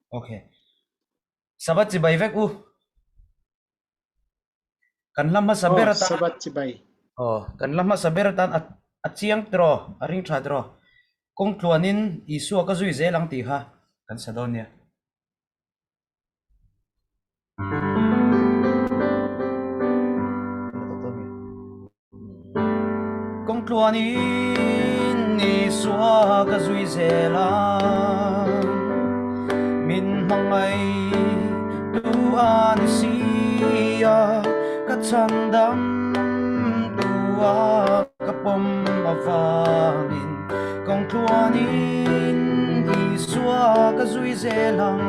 Okay. Sabat si bay vek u. Kan lama saberatan. Sabat si bay. Kan lama saberatan at siang tro, aring tra tro. Kung tuanin isu ka zui zelang ti ha. Kan sadonya. Kung tuanin isu ka zui zelang min mangai tuan siya katandam tua kapom avangin kung tuanin iswa kazui zelang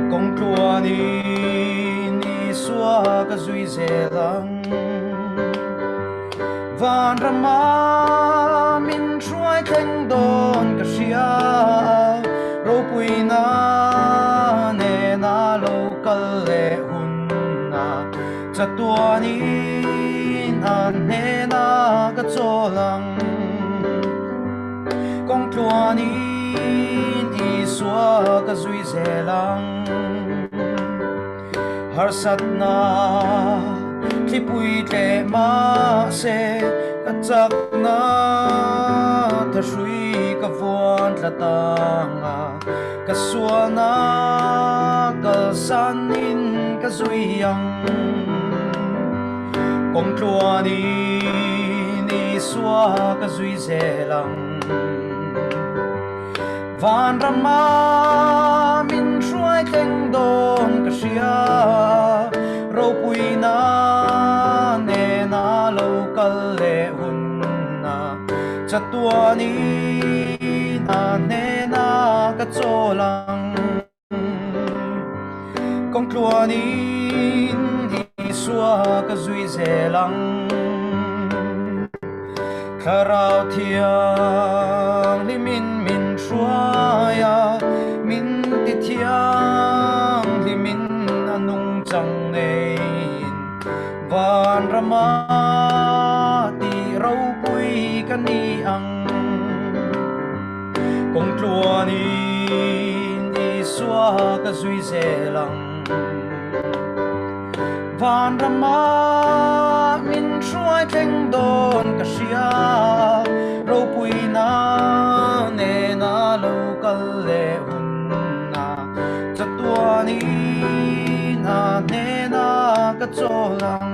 kung tuanin iswa kazui zelang van rama min truai theng don kasia ro pui na ne na lo kal le hun na chatuanin an ne na ka cholang kong tuanin iswa ka zui zelang har sat na klipui tle ma se ka chak na tha shui ka vuan tlatanga ka suana ka sanin ka zuiang kong tuanin iswa ka zui zelang van rama min truai teng don ka sia ro pui na ne na lo kal le hun na chatuanin na ne na ka cholang kong tuanin iswa ka zui zelang kharao thiang limin min Zohruaia min ti thiang limin anung chang nein van rama ti rau pui kani ang kong tuanin iswa ka zui zelang van rama min truai theng don ka sia ro pui na ne na lo kal le hun na chatuanin na ne na ka cholang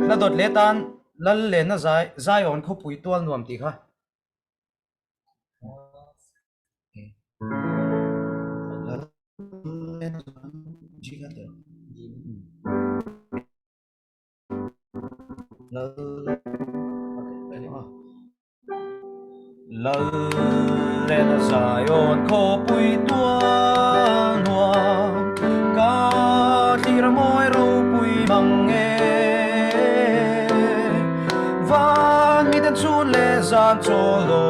la dot letan lal le na zai on kho pui tual nuam ti kha lal le na zai on kho pui tual nuam ka thira moi ro pui mange van mi den chun le zan cholo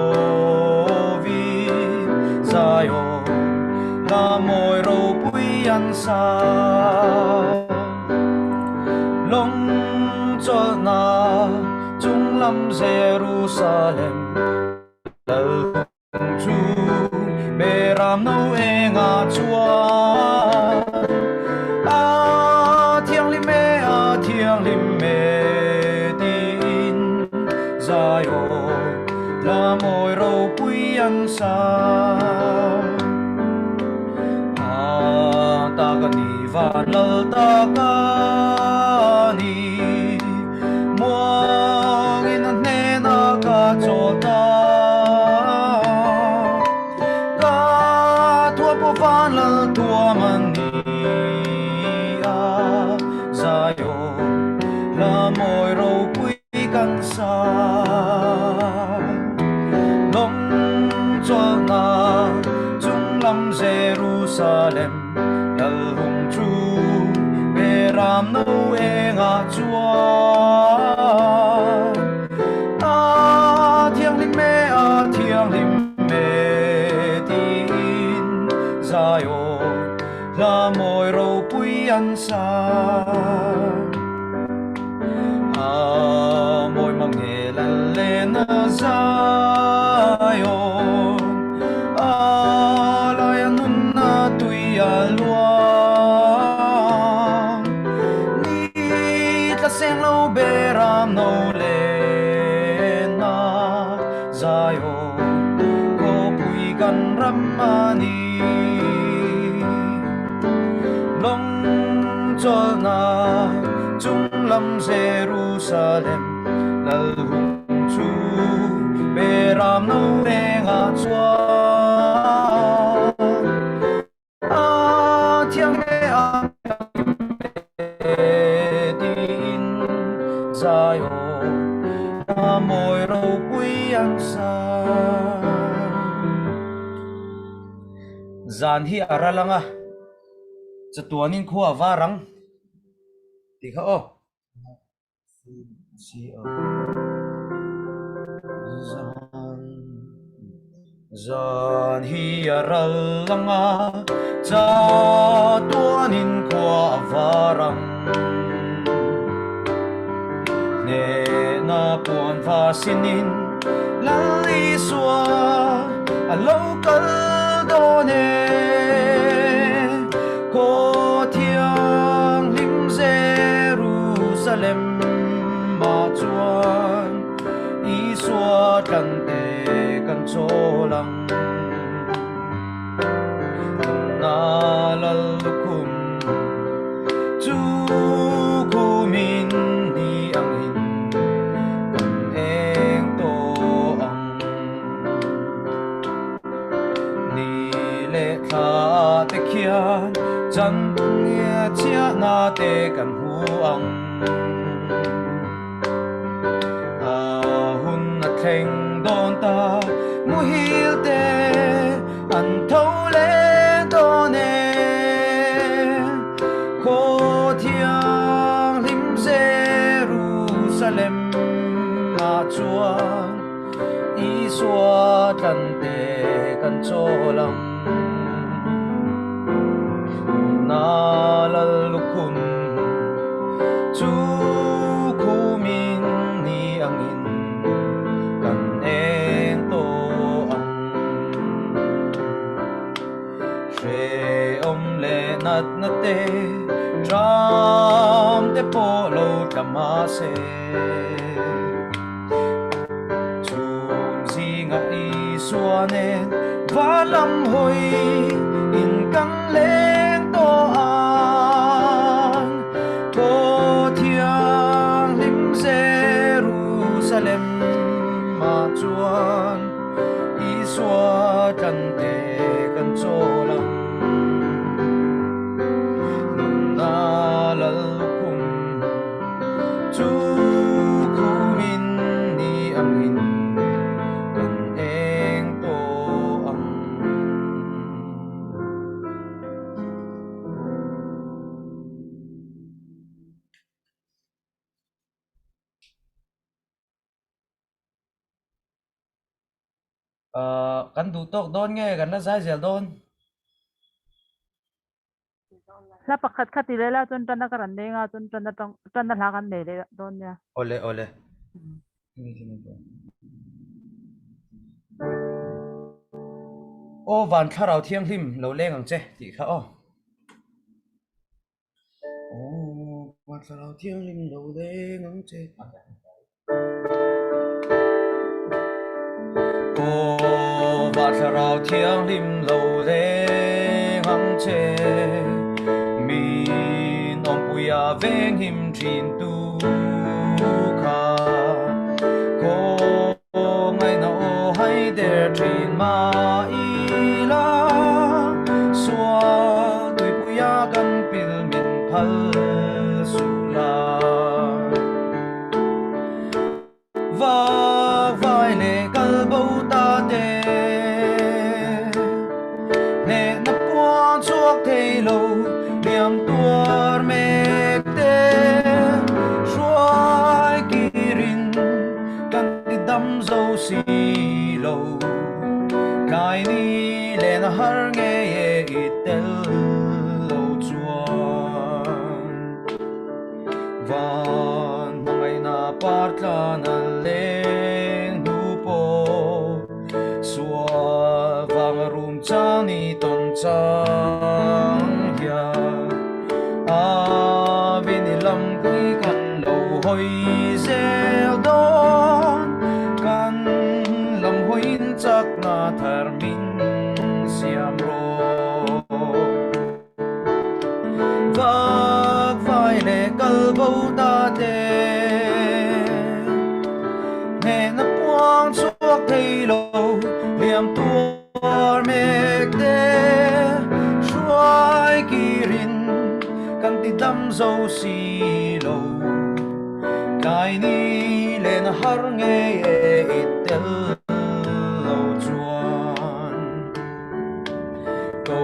vi zai on la moi ro pui an sa long chol na chung lam Jerusalem lal chu beram no enga chua a thiang lim me tin zayo la moi ro pui an sa ta ka ni van lal ta ka ni muang in an ne na ka chol ta ka tua po van lal tua man ni a zayo la moi ro pui kan sa long chol na chung lam Jerusalem lal hung chu beram no enga chua a thiang lim me tin zayo la moi ro pui an sa lena zayon alayanun na tuyalwang ni tlaseng lo beram no lena zayon ko puigan ramani long chol na chung lam Jerusalem lal hung chu beram no renga chua a thiang he a din zayo na moi ro pui ang sa zan hi aralanga chatuanin khuwa warang tikha o si o zan hi aralanga chatuanin khuwa warang ne na puan vasinin lali swa a local done ko thiang lim Jerusalem ma chuan i swa kan te kan cholang na lalkum chu kumin ni ang hin kan eng to ang ni le tha te khian chan nghe chia na te kan hu ang a hun na theng don ta mu hil te an thâu le done ko thiang lim Jerusalem ma chuan i swa tan te kan cholang na lalukun chu kumin ni angin kan en to ang she om le nat na te tram te polo kamase chum zinga i suanen valam hoi in kang leng to an ko thiang lim Jerusalem ma chuan i swa kan te kan cholang na lalkum chu kumin ni angin kan eng to ang kan du tok don nge kan na sai zel don la pakhat khati lela chun tana karan de nga chun tana la kan de le don ya ole ole ô van tharau thiang hlim lo leng ang che ti kha o ô van tharau thiang hlim lo leng ang che ô van tharau thiang hlim lo leng ang che min om puya veng him trin tu kha ko ngai na o hai der trin ma i la swa tui puya kan pil min phal su la va vai le kal bo ta te ne na puan chuak thei lo liam tuar mek te shuai kirin kan ti dam zo si lo kai ni le na har nge ye itel lo chuan van mangai na partla na le sang ya vinilam kui kan lo hoi zel don kan lam hoin chak na thar min siam ro vak vai le kal bo ta te ne na puang chuak thei lo liam tuar mek te shuai kirin kan ti dam zo si lo kai ni len har nge itel lo chuan ko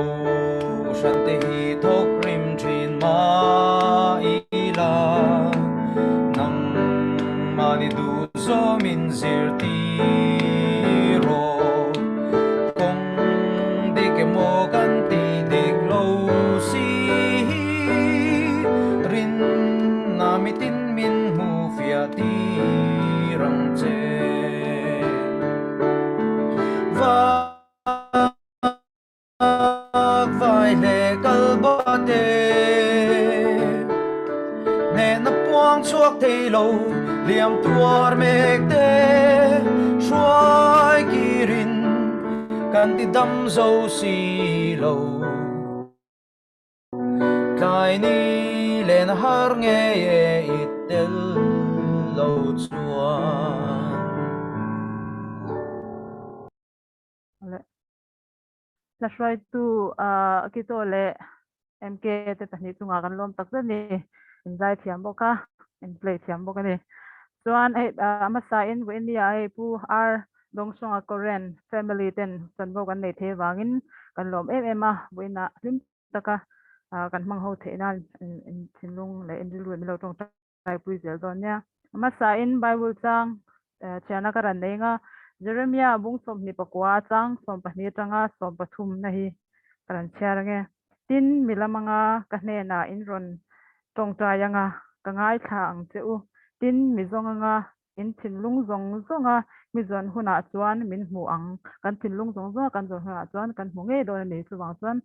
shan te hi thok rim thin ma ila nang mani du zo min zir ti ro kong di ke mo kan ti dik lo si rin na mitin min hu fia ti rang che va vai le kal ba te ne na puang chuak thei lo liam tuar mek te shuai kirin kan ti dam zo si lo kai ni len har nge itel lo chuan la shwai tu kito le MK te tahni tu nga kan lom tak ni inzai thiam boka in play thiam boka ni chuan ai amasa in we ni ai pu R Donshong Koren Family ten san bo kan nei the wangin kan lom a buina lim taka kan mang ho the na in thinlung le in dilu mi lo tong tai pui zel don nya amasa in Bible chang chana karan nei nga Jeremiah bung som ni pakwa chang som pahni tanga som pathum na hi karan char nge tin milamanga ka hne na in ron Tawngtai anga ka ngai tha ang cheu tin mizonga in thinlung zong zonga mizon huna chuan min hmu ang kan thinlung zong zonga kan zon huna chuan kan hmu nge do ni chuwang chuan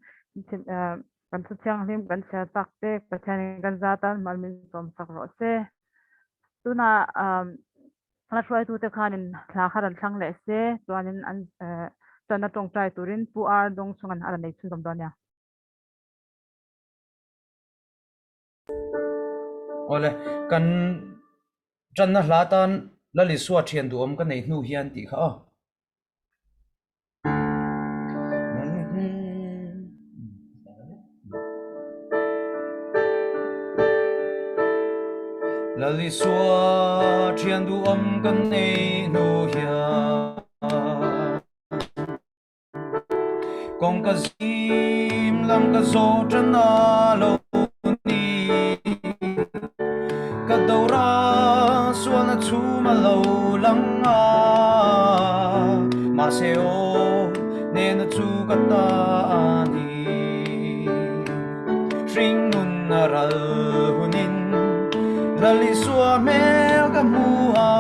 kan chu chiang hlim kan cha tak te pathian kan zatan malmin som sak ro se tuna la shwai tu te khanin thla kharan thlang le se chuanin an Tanna Tawngtai turin pu R Donshong an ala nei chun dom don ya ole kan Tanna hlatan lali suwa thian du om kan nei hnu hian ti kha lali suwa thian du om kan nei hnu hian kong ka zim lam ka zo Tanna lo ni ka dora suan na chu ma lo lang a ma se o ne na chu ka ta ni string nun na ral hunin lali suwa mel ka mu a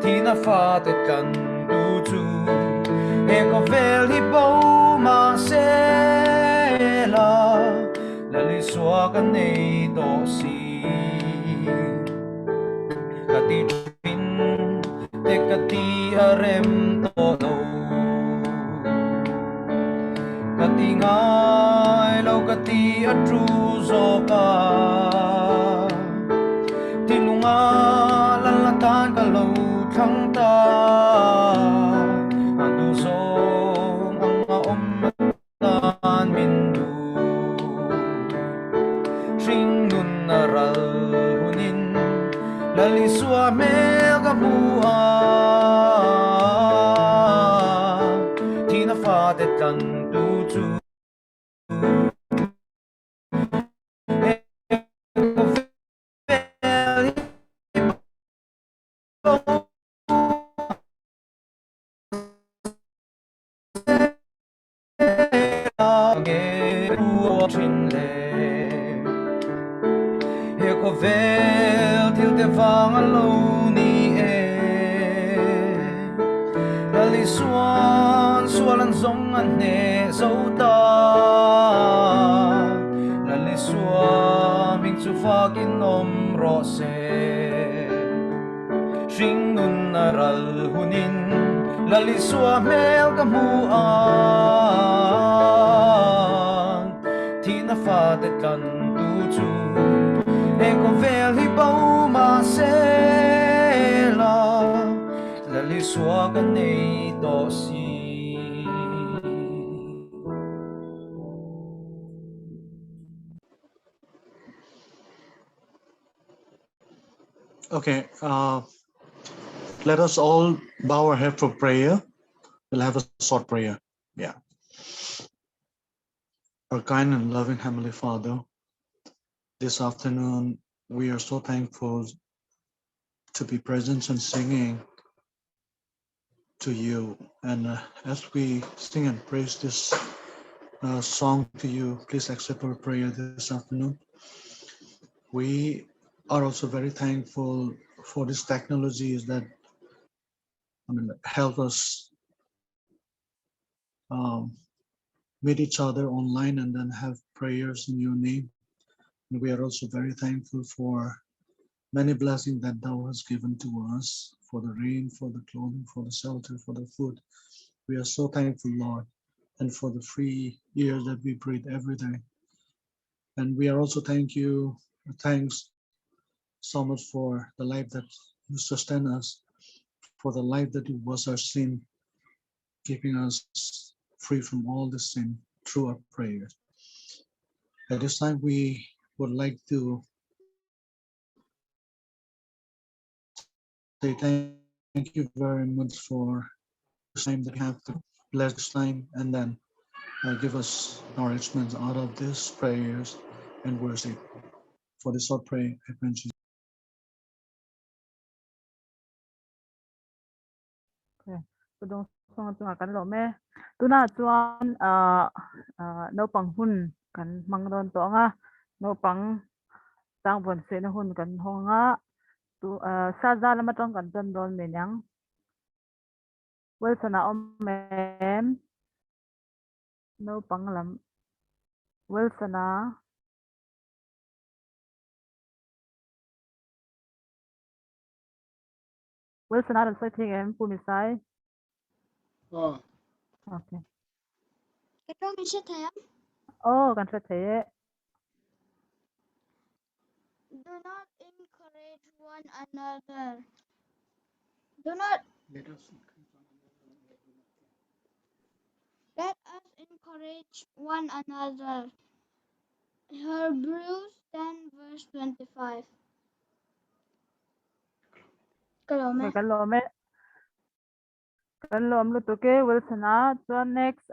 tina fa te kan du chu e ko vel hi bo ma se la lali suwa kan nei to si ka ti trin te ka ti arem to no ka ti ngai lo ka ti atru zo ka tinunga lan la tan ka lo thang ta andu zo ang ma om tan min du shing nun naral hunin lali suwa mel ka bua tina fa te kan tu chu vel til te vang alo ni e lali suan sualan zong an ne zota lali sua ming chu fakin om ro se ring nun naral hunin lali sua mel kamuan tina fa te kan tu chu eko vel hi pau ma se la lali sua kan nei to si. Okay, let us all bow our head for prayer. We'll have a short prayer. Yeah. Our kind and loving Heavenly Father, this afternoon we are so thankful to be present and singing to you. And as we sing and praise this song to you, please accept our prayer this afternoon. We are also very thankful for these technologies that help us meet each other online and then have prayers in your name. And we are also very thankful for many blessings that thou hast given to us, for the rain, for the clothing, for the shelter, for the food. We are so thankful, Lord, and for the free air that we breathe every day. And we are also thanks so much for the life that you sustain us, for the life that you wash our sin, keeping us free from all the sin through our prayers. At this time, we would like to say thank you very much for the time that we have to bless this time and then give us nourishment out of these prayers and worship. For this short prayer, I mentioned. Tu dong song tu akan lo me tu na chuan Naupang hun kan mang don to nga Naupang tang bon se na hun kan honga tu sa za lama tong kan jan don me nyang wel sana om mem Naupang lam wel sana ran sai thing em pu Misai. Okay. Cái mình sẽ thấy Kan sa the do not encourage one another. Do not let us encourage one another. Hebrews 10 verse 25. Kalau okay, mẹ kan lo am lu to ke wel sana chuan next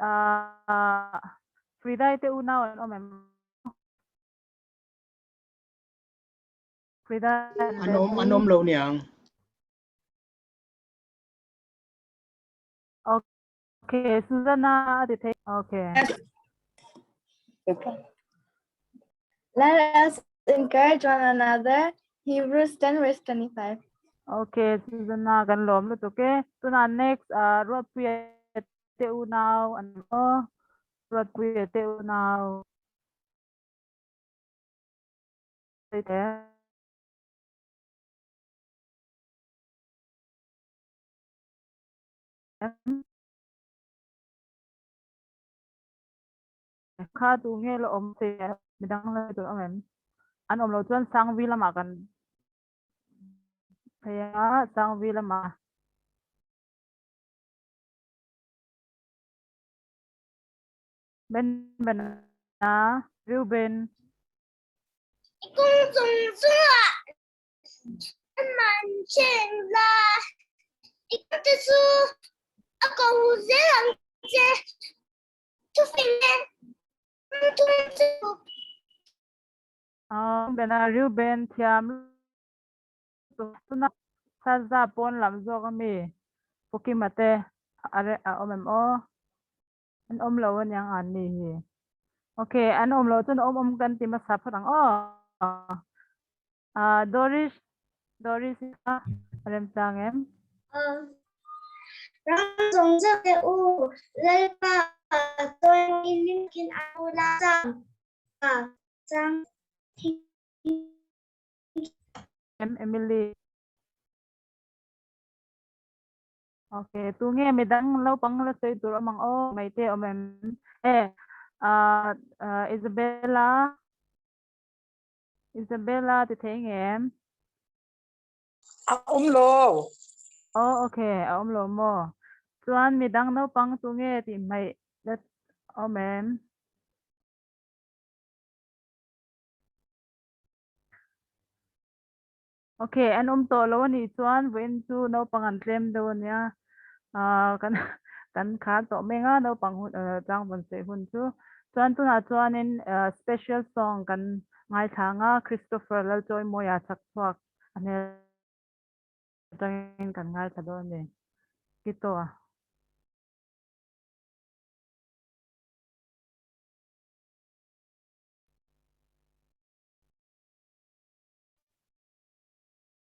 free dai te u now and om em free dai and then anom lâu niang okay Susanna the take okay Let us encourage one another. Hebrews 10 verse 25. okay Susanna kan lo am lu to ke tuna next ro pi te u now and ro pi te u now te kha tu nge lo om te midang la to om em an om lo chuan sang vi lama kan thaya sang vi lama ben na Ruben cũng dùng dựa mình chuyện là ít cái su ở cầu dễ làm dễ chú phiền lên chú chú ben na Ruben thiam tu na sa za pon lam zo ka mi pokimate are om em an om lo an yang an ni hi okay an om lo chun om kan ti ma sa pharang Doris rem chang em rang rong giấc kêu u lấy ba tôi in linh kinh áo la sang sang Emily. Okay, tu nghe mi dang lau pang la sei tur amang o mai te omem Isabella ti thei ngem. Lo. Oh, okay, lo mo. Chuan mi dang lau pang tu nghe ti mai let omem. Okay, an to lo ni chuan wen chu no pang an tlem do nia. Kan kan kha to menga no pang chang bon se hun chu. Chuan tu na chuan in special song kan ngai thanga Christopher Lalchawimawia Chhakchhuak ane tangin kan ngai thado ni. Kito a.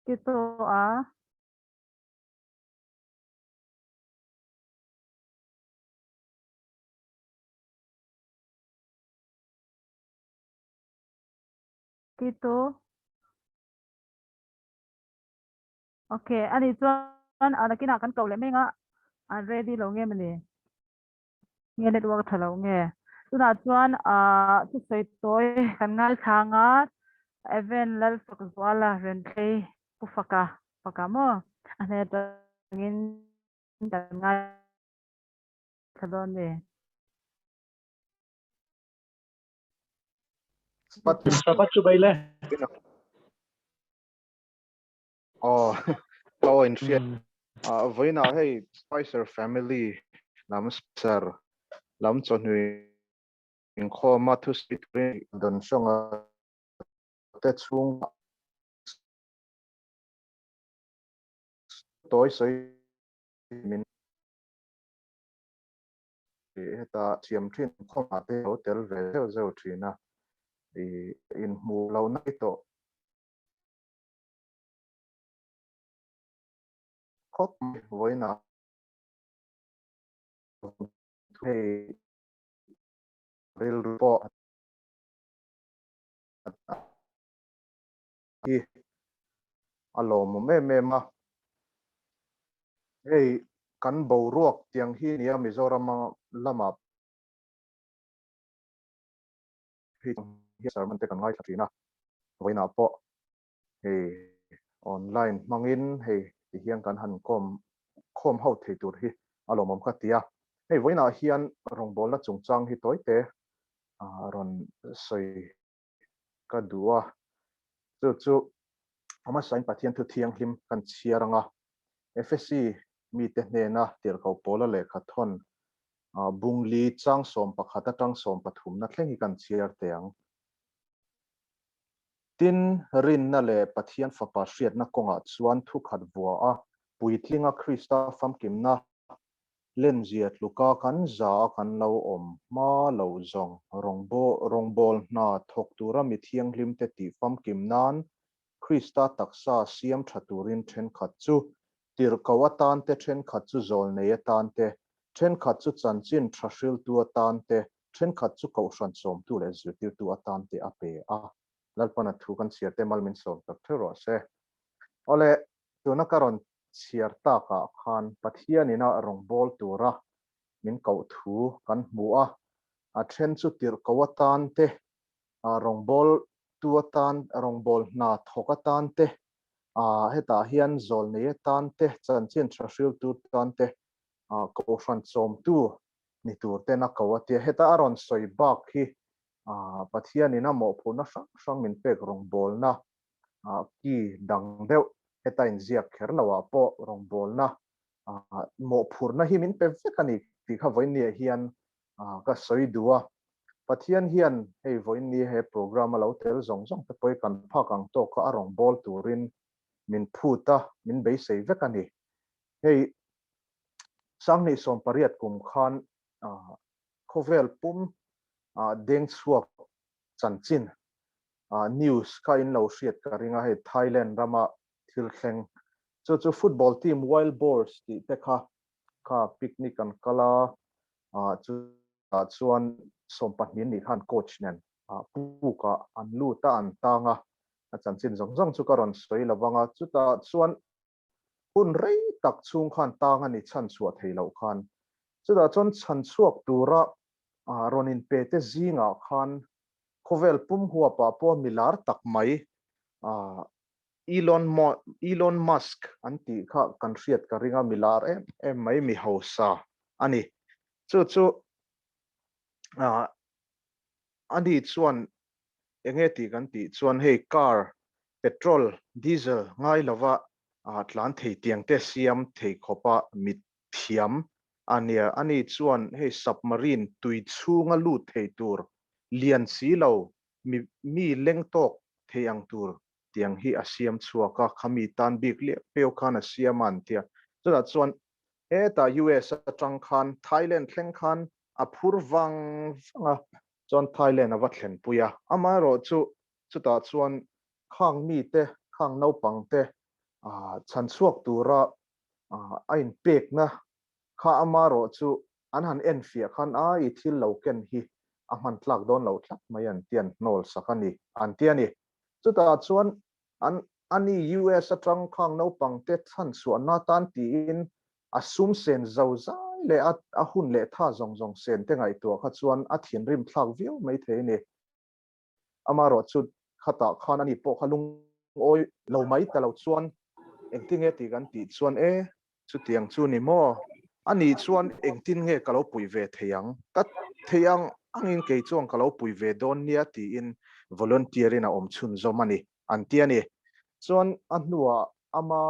Kito a. Kito. Okay, ani chuan anakina kan kau le menga ready lo nge mani. Nge network thalo nge. Tuna chuan chu sei toy kan ngai thanga event Lalfakzuala Renthlei pufaka mo ane tangin kan ngai thado ni. Sabbaththangi. Oh, oh, in shit. Voina, hey, Spicer family, Namsar, Lalchawimawia Inkhawm, Thusawi, R Donshong Koren Tawi soi min heta chiam thin khoma te hotel ve zo thina in mu lo na to khop voina hey rel po hi alo mo me ma hey kan bo ruak tiang hi nia Mizoram lama hi sermon te kan ngai thina voina po hey online mangin hey ti hiang kan han khom ho thei tur hi alo mom kha tia hey voina hian rongbol la chungchang hi toite ron soi ka dua chu ama sain pathian thu thiang hlim kan chiaranga FSC mi te hne na tir ko pola le khathon bungli chang som pakhata tang som pathum na thleng hi kan chiar teang tin rin na le pathian fapa hriat na konga chuan thu khat bua a puitlinga Krista famkim na len ziat luka kan za kan lo om ma lo zong rongbol na thok tura mi thiang hlim te ti famkim nan Krista taksa siam thaturin then khat chu tir kawatan te then khat chu zol nei tan te then khat chu chanchin thrashil tu tan te then khat chu ko hran som tu le zirtir tu atan te ape a lalpana thu kan siar te malmin som tak thero se ole tuna karon siar ta ka khan pathianina rongbol tura min ko thu kan hmua a then chu tir kawatan te rongbol tuatan rongbol na thokatan te heta hian zol nei tan te chanchin thrashil tu tan te ko hran som tu ni tur te na kawatia heta aron soi bak hi pathianina mo phuna sang min pek rongbol na ki dang deuh heta in ziak kher lawa po rongbol na mo phurna hi min pe vekani ti kha voin ni hian ka soi dua pathian hian hei voin ni he program alo tel zong te poi kan phakang to ka arong bol turin min phuta min be sei vekani hei sangni som pariat kum khan khovel pum deng chuak chanchin news ka in lo hriat ka ringa he Thailand rama thil thleng chu football team wild boars ti te kha kha picnic kan kala chuan sompat ni khan coach nen puka an lu ta an tanga chan chin zong chu karon soi lawanga chuta chuan hun rei tak chung khan tanga ni chan chuat theilo khan chuta chuan chan chuak tura ronin pete zinga khan khovel pum huwa pa po milar tak mai Elon Musk anti kha kanriat ka ringa milar em mai mi hausa ani chu ani chuan enge ti kan ti chuan hei car petrol diesel ngai lova tlan thei tiang te siam thei khopa mit thiam ania ani chuan hei submarine tui chunga lu thei tur lian si lo mi leng tok theiang tur tiang hi asiam chuaka khami tan bik le peo khan asiam an tia chuta chuan ta US atang khan Thailand thleng khan aphurwang chuan Thailand awa thlen puya amaro chuta chuan khang mi te khang naupang te chan chuak tura ain pek na kha amaro chu an han en fia khan I thil lo ken hi a man tlak don lo thlak mai an tian nol sakani an tiani chuta chuan an ani US atang khang naupang te than chuan na tan ti in asum sen zai le a hun le tha zong sen te ngai to kha chuan a thian rim thlak viu mai the ni amaro chu khata khan ani po khalung oi lo mai ta lo chuan engting e ti kan ti chuan chu tiang chu ni mo ani chuan engtin nge kalo pui ve theiang tat theiang angin ke chuang kalo pui ve don nia ti in volunteer in a om chun zomani antiani chuan anua ama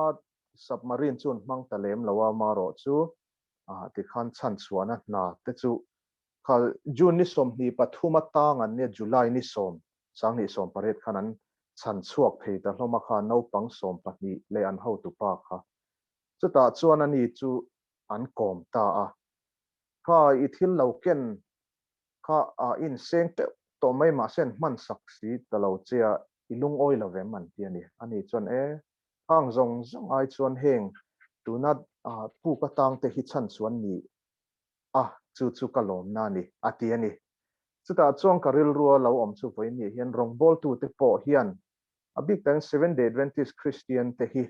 submarine chun mang talem lawa maro chu ti khan chan chuana na te chu khal June ni som ni pathuma tang an ne July ni som sang ni som paret khanan chan chuak thei ta hloma kha naupang som pahni le an ho tu pa kha chuta chuan ani chu an kom ta kha I thil lo ken kha in seng te to mai ma sen man saksi ta lo chia ilung oi lo ve man ti ani chuan hang zong ai chuan heng tunat pu ka tang te hi chan chuan ni chu kalom na ni ati ani chuta chuang karil ruwa lo om chu voi ni hian rong bol tu te po hian a big time 7-day Adventist Christian te hi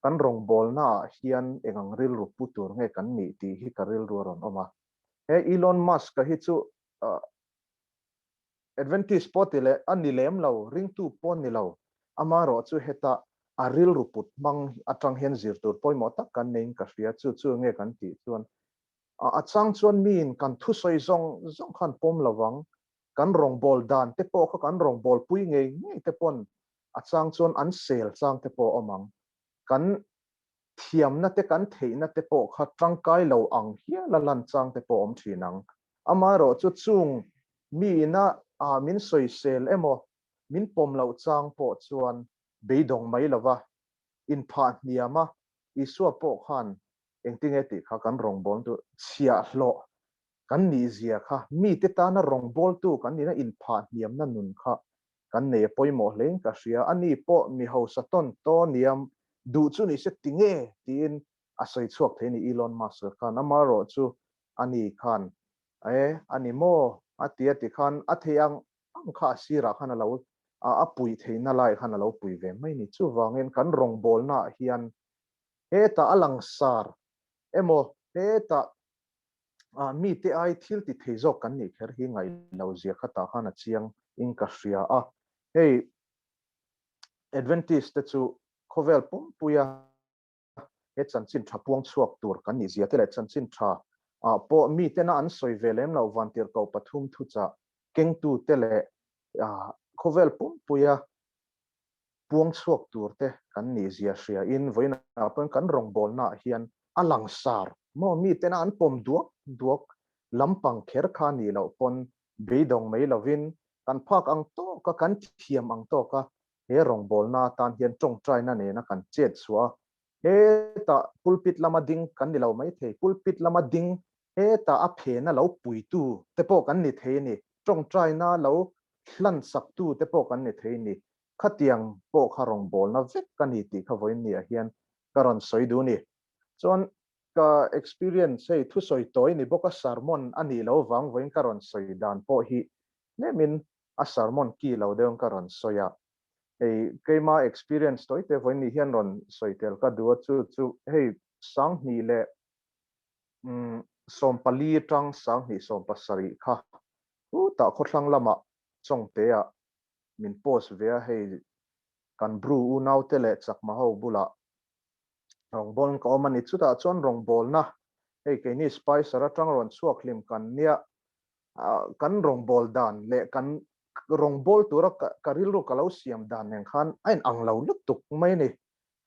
kan rong bol na hian engang ril ru putur nge kan ni ti hi karil ruwa ron oma Elon Musk ka hi chu Adventist potile ani lem lo ring tu pon ni lo amaro chu heta aril ruput mang atang hian zir tur poimo tak kan nei ka ria chu nge kan ti chuan achang chuan min kan Thusawi zong khan pom lawang kan rong bol dan te po kha kan rong bol pui ngei te pon achang chuan an sel chang te po omang kan thiam na te kan thei na te po kha tangkai lo ang hia la lan chang te po om thinang amaro chu chung mi na min soi sel emo min pom lo chang po chuan beidong mai lova in pha niama isua po khan engting e ti kha kan rong bol tu chia hlo kan ni zia kha mi te ta na rong bol tu kan ni na in pha niam na nun kha kan nei poimo leng ka ria ani po mi ho saton to niam du chu ni se tinge tin asoi chuak the ni Elon Musk khan amaro chu ani khan ani mo atia ti khan atheyang ang kha sira khan lo a pui theina lai khan lo pui ve mai ni chu wangin kan rong bol na hian ta alang sar emo ta mi te ai thil ti theizok kan ni kher hi ngai lo zia khata khana chiang in ka ria hey Adventist te chu khovel pum puya he chanchin thapuang chuak tur kan ni zia te le chanchin tha po mi te na an soi velem lo vantir ko pathum thu cha keng tu te le khovel pum puya puang chuak tur te kan ni zia ria in voina pon kan rong bol na hian alang sar mo mi te na an pom duak lampang kher kha ni lo pon beidong mai lovin kan phak ang to ka kan thiam ang to ka he rong bol na tan hian tong trai na ne na kan chet suwa ta pulpit lama ding kan ni lo mai the pulpit lama ding ta a phe na lo pui tu te po kan ni the ni tong trai na lo hlan sak tu te po kan ni the ni khatiang po kha rong bol na vek kan ni ti kha voin ni a hian karon soi du ni chon ka experience hey thu soi toy ni boka sermon ani lo wang voin karon soi dan po hi ne min a sermon ki lo deong karon soya hey keima experience toy te voin ni hian ron soi tel ka du chu hey sang ni le som pali tang sang ni som pasari kha ta khotlang lama chong te a min post ve hey kan bru u nau te le chak ma ho bula rong bol ka omani chuta chon rong bol na hey ke ni spice ra tang ron chuak lim kan nia kan rong bol dan le kan rong bol tura karil ru kalau siam dan neng khan ain ang lo lutuk mai ni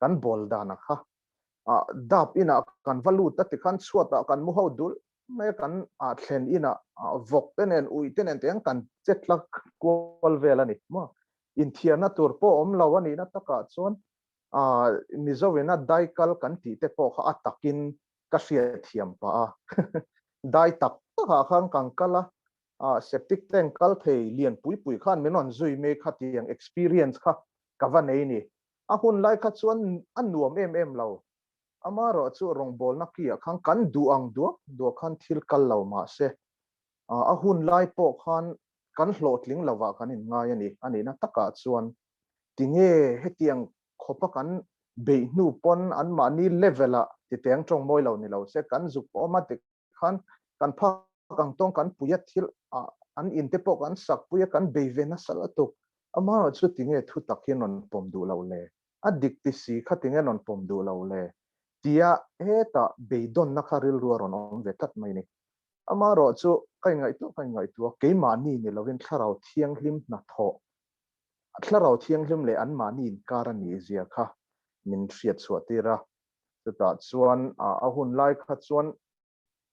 kan bol dan kha dap ina kan valu ta ti khan chuata kan mu ho dul mai kan thlen ina vok tenen ui tenen teng kan chetlak kol velani ma in thiana tur po om lawani na taka chon Mizo wena dai kal kan ti te po kha atakin ka hria thiam pa dai tak kha khang kang kala septic tank kal thei lian pui pui khan menon zui me kha tiang experience kha kawa nei ni a hun lai kha chuan an nuam em lo amaro chu rong bol na kia khang kan duang du khan thil kal lo ma se a hun lai po khan kan hlotling lawa kan in ngai ani na taka chuan tinge hetiang khopa kan be nu pon an mani levela ti teng tong moi lo ni lo se kan zuk automatic khan kan pha kang tong kan puya thil an in te po kan sak puya kan be ve na sala to ama chu tinge thu takhin on pom du lo le adik ti si kha tinge non pom du lo le tia eta be don na kharil ru ron on ve tat mai ni ama ro chu kai ngai tu ke mani ni lovin tharau thiang hlim na tho tlarau thiang hlim le an mani in karani zia kha min hriat chuatira chuta chuan a hun lai kha chuan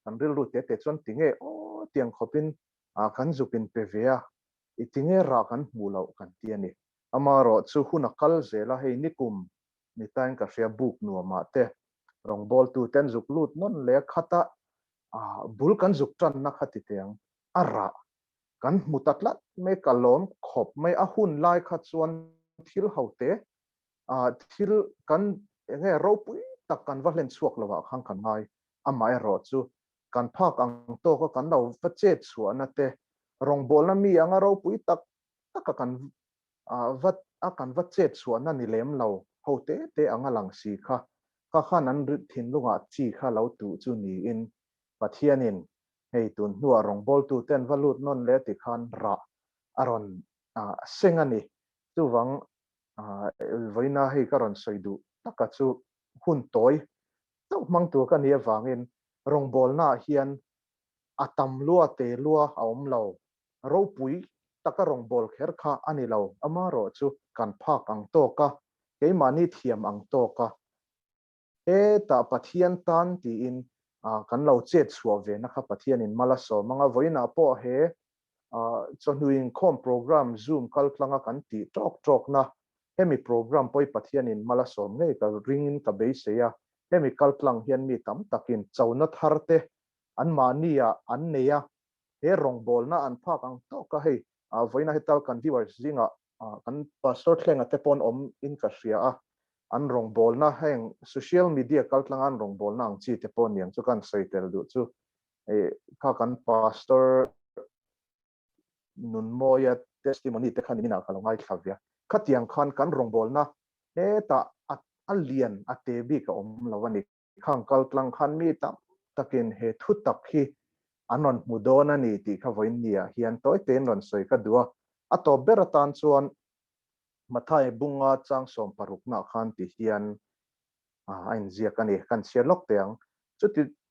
kan ril ru te chuan tinge o tiang khopin kan zupin pevea I tinge ra kan mulo kan tiani amaro chu huna kal zela hei nikum ni tain ka hria buk nuama te rong bol tu ten zuk lut non le khata bul kan zuk tran na khati teang ara kan mutatlat me kalom khop mai a hun lai kha chuan thil haute thil kan nge ro pui tak kan va len chuak lawa khang kan ngai amai ro chu kan phak ang to ko kan lo va che chuana te rong bol na mi anga ro pui tak tak kan kan va che chuana ni lem lo hote te anga lang si kha khan an rit thin lunga chi kha lo tu chu ni in pathianin hei tun nuwa rong bol tu ten valut non le ti khan ra aron sengani tu wang voina hei karon soidu taka chu hun toy tok mang tu ka nia wangin rong bol na hian atam lua te lua aom lo ro pui taka rong bol kher kha ani lo amaro chu kan phak ang to ka ke mani thiam ang to ka ta pathian tan ti in kan lo chet chuwa ve na kha pathian in mala so manga voina po he Chhawhnu Inkhawm program zoom kal tlanga kan ti tok na hemi program poi pathian in mala so nge ka ringin ka be se ya hemi kal tlang hian mi tam takin chawna tharte an mania an neya he rong bol na an phak ang to ka hei voina hetal kan viewers zinga kan pastor thlenga te pon om in ka hria an rong bol na heng social media kal tlang an rong bol na ang chi te pon yang chu kan seitel du chu kha kan pastor nun moya testimony te khan mina kalongai thavya khatiang khan kan rong bol na ta alian atebi ka om lawani khang kal tlang khan mi tam takin he thu tak hi anon mudona ni ti kha voin nia hian toy ten ron soi ka dua Octoberber tan chuan mathai bunga chang som paruk na khan ti hian ain zia kan kan sherlock teang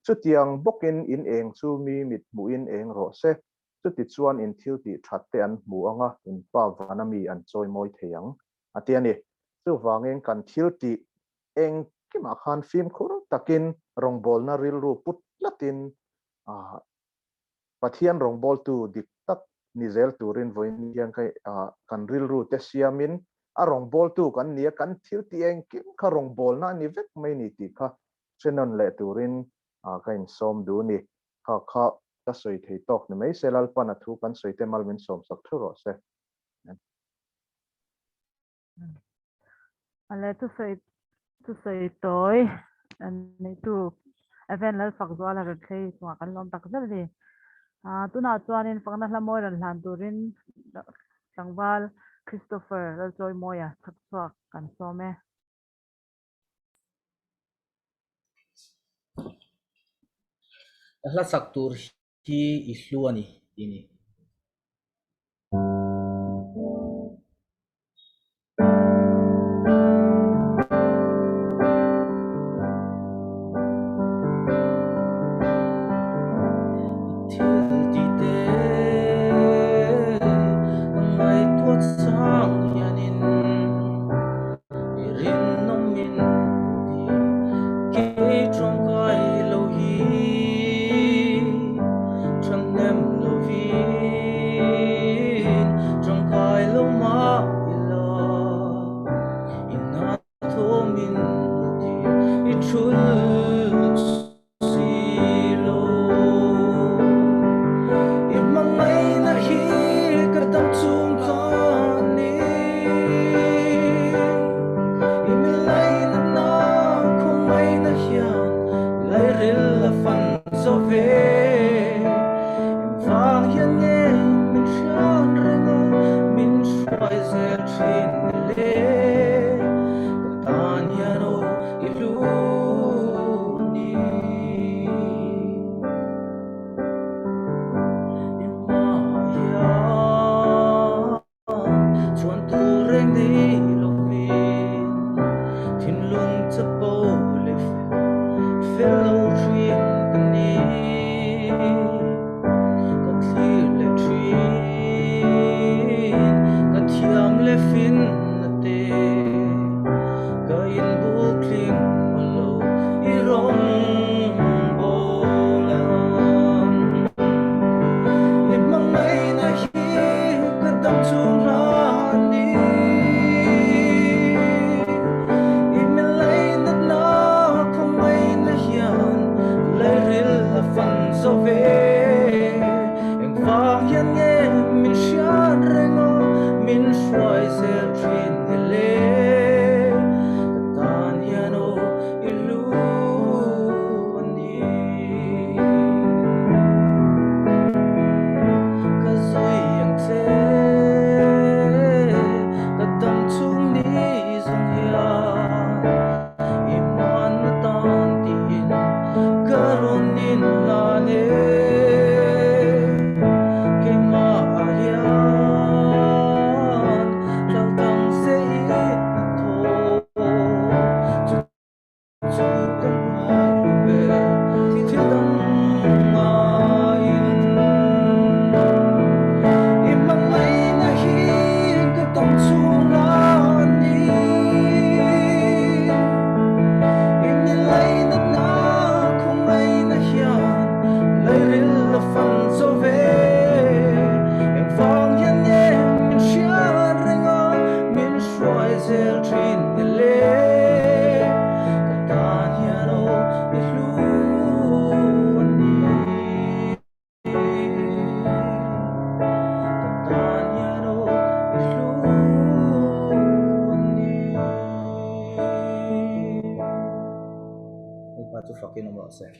chutiang bokin in eng chu mi mit mu in eng ro se chuti chuan in thil ti thatte an mu anga in pa vanami an choi moi theyang atiani chu wangeng kan thil ti eng kima khan film khur takin rong bol na ril ru put latin pathian rong bol tu dik tak nizel turin voin yang kai kan ril ru te siamin rong bol tu kan nia kan thil ti eng kim kha rong bol na ni vek mai ni ti kha chenon le turin kain som du ni kha ta soi thei tok ni mai selal pana thu kan soi te mal min som sak thu ro se ale tu sei toy an nei tu event Lalfakzuala Renthlei chunga kan lom tak zel ni tuna chuanin fakna hlamoi ran hlan turin Sangwal Christopher Lalchawimawia Chhakchhuak kan some Ahla saktur hi isluani ini.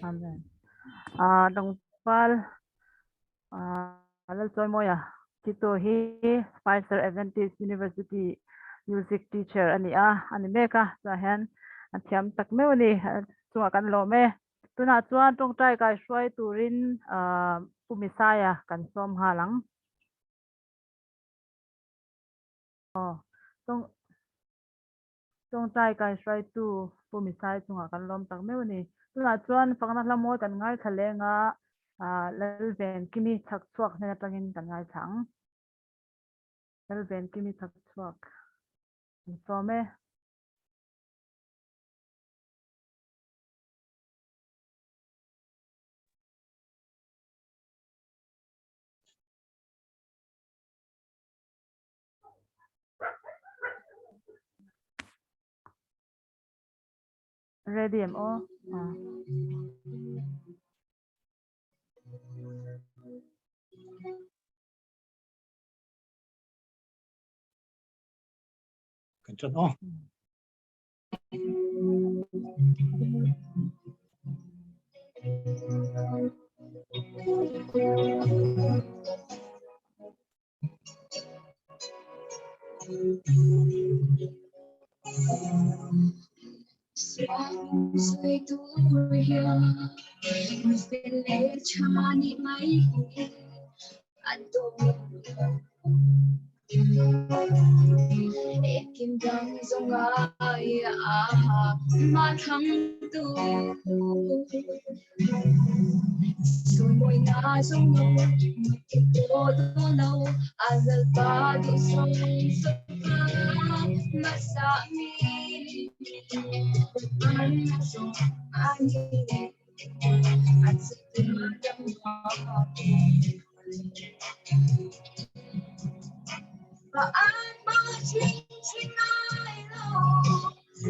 Amen. Dongpal Lalchawimawia Tito hi Spicer Adventist University music teacher ani meka sahen athiam tak me ni chunga kan lo me tuna chuan Tawngtai Kaihruai turin Misai kan som halang Tawngtai Kaihruai tu Misai chunga kan lom tak me ni tuna chuan fakna hlamoi kan ngai thalenga Lalvenkimi Chhakchhuak hnen atangin kan ngai thang Lalvenkimi Chhakchhuak some ready mo Continue. Rồi tôi hiểu về lẽ cha ni mấy anh tôi em kim đăng dòng ai mà thắng tu rồi môi na dòng lâu cái bộ đó lâu azal ba du song mà sa mi anh song anh sẽ tìm đam và anh bao chính chính ai lâu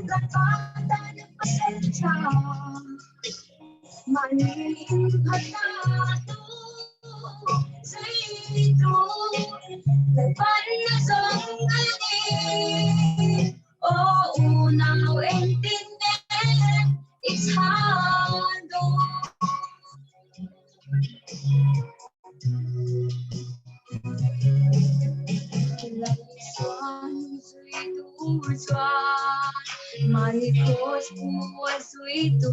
là ta đã được bắt chào mà nhìn thật ta tu dây tu lại vẫn giống anh oh nào em tin em it's hard lại xoan duy tu xoan mai có của duy tu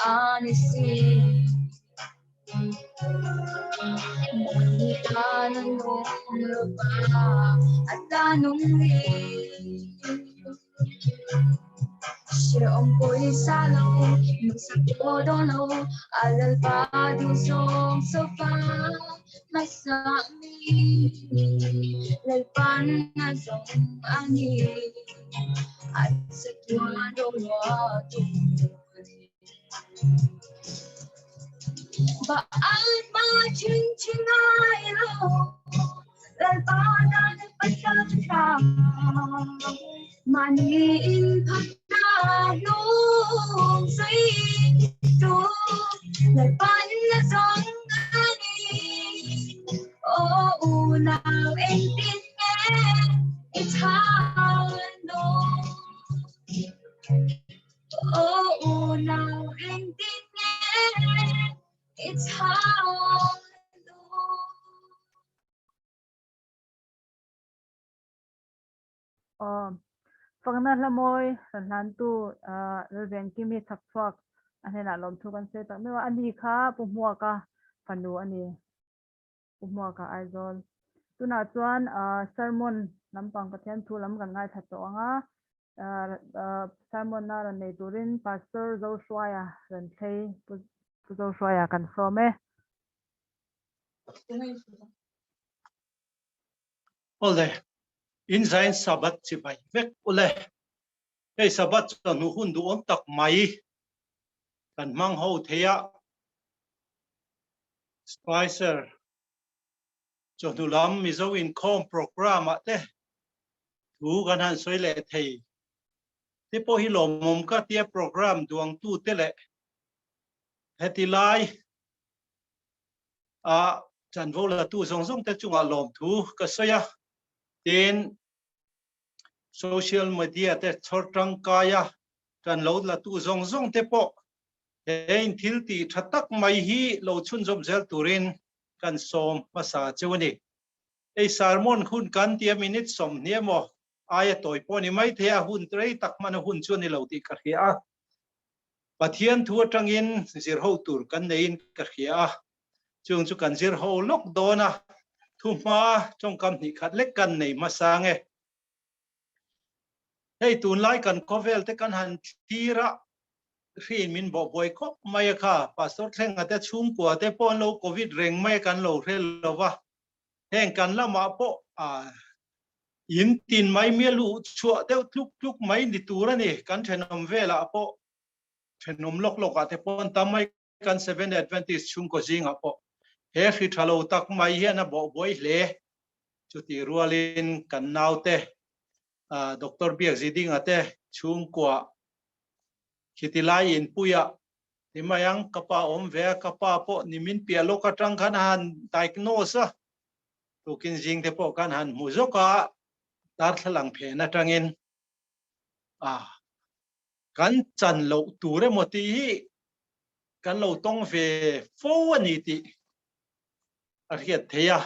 anh xin ta nung ba ta nung sẽ ông bồi xa lâu nung sắc cô đó lâu alal ba du song so far mà sa mi lại pan na song ani anh sẽ qua đâu lo tu và anh mà chính chính ai lâu lại ba đã bắt đầu mà nhìn thật ra luôn dây tu lại bắn là giống anh oh nào em tin em it's hard no oh nào em tin em it's hard Pagna lamoy sanhan tu Lalvenkimi Chhakchhuak anena lom thu kan se tak mewa ani kha pumua ka panu ani pumua ka aizol tuna chuan sermon Naupang pathian thu lam kan ngai that to anga sermon na ran nei turin pastor Zohruaia Renthlei Zohruaia kan some Ole in zain sabat chi bai vek ole ei sabat cho nu hun du om tak mai kan mang ho theya spicer cho nu lam Mizo Inkhawm program ate thu kan han soi le thei te po hi lom mom ka tia program duang tu te le heti lai chan vola tu zong zong te chunga lom thu ka soya tin social media te chortang kaya kan lo la tu zong zong te po hein thil ti thatak mai hi lo chun jom zel turin kan som masa chewani ei sermon hun kan tia minute som niemo aya toy poni mai thea hun trei tak man hun chuni lo ti ka hia pathian thu atangin zir ho tur kan nein ka hia chung chu kan zir ho lok dona thu ma trong kam ni khat lek kan nei masange hei tun lai kan kovel te kan han tira rin min bo boy ko mai kha pastor thleng ate chum ko te pon lo covid reng mai kan lo rel lowa heng kan lama po in tin mai mielu chua te tluk mai ni tura ni kan thenom vela po thenom lok ate pon tamai kan 7 advantage chum ko jinga po he khi thalo tak mai hian a bo boy hle chuti rualin kan naute Dr. Biak Ziding ate chung kwa khitilai in puya timayang kapa om ve kapa po nimin pialo ka tang kan han diagnose to kin jing te po kan han muzoka tar thlang phe na tangin kan chan lo ture moti hi kan lo tong ve fo ani ti a hiat theya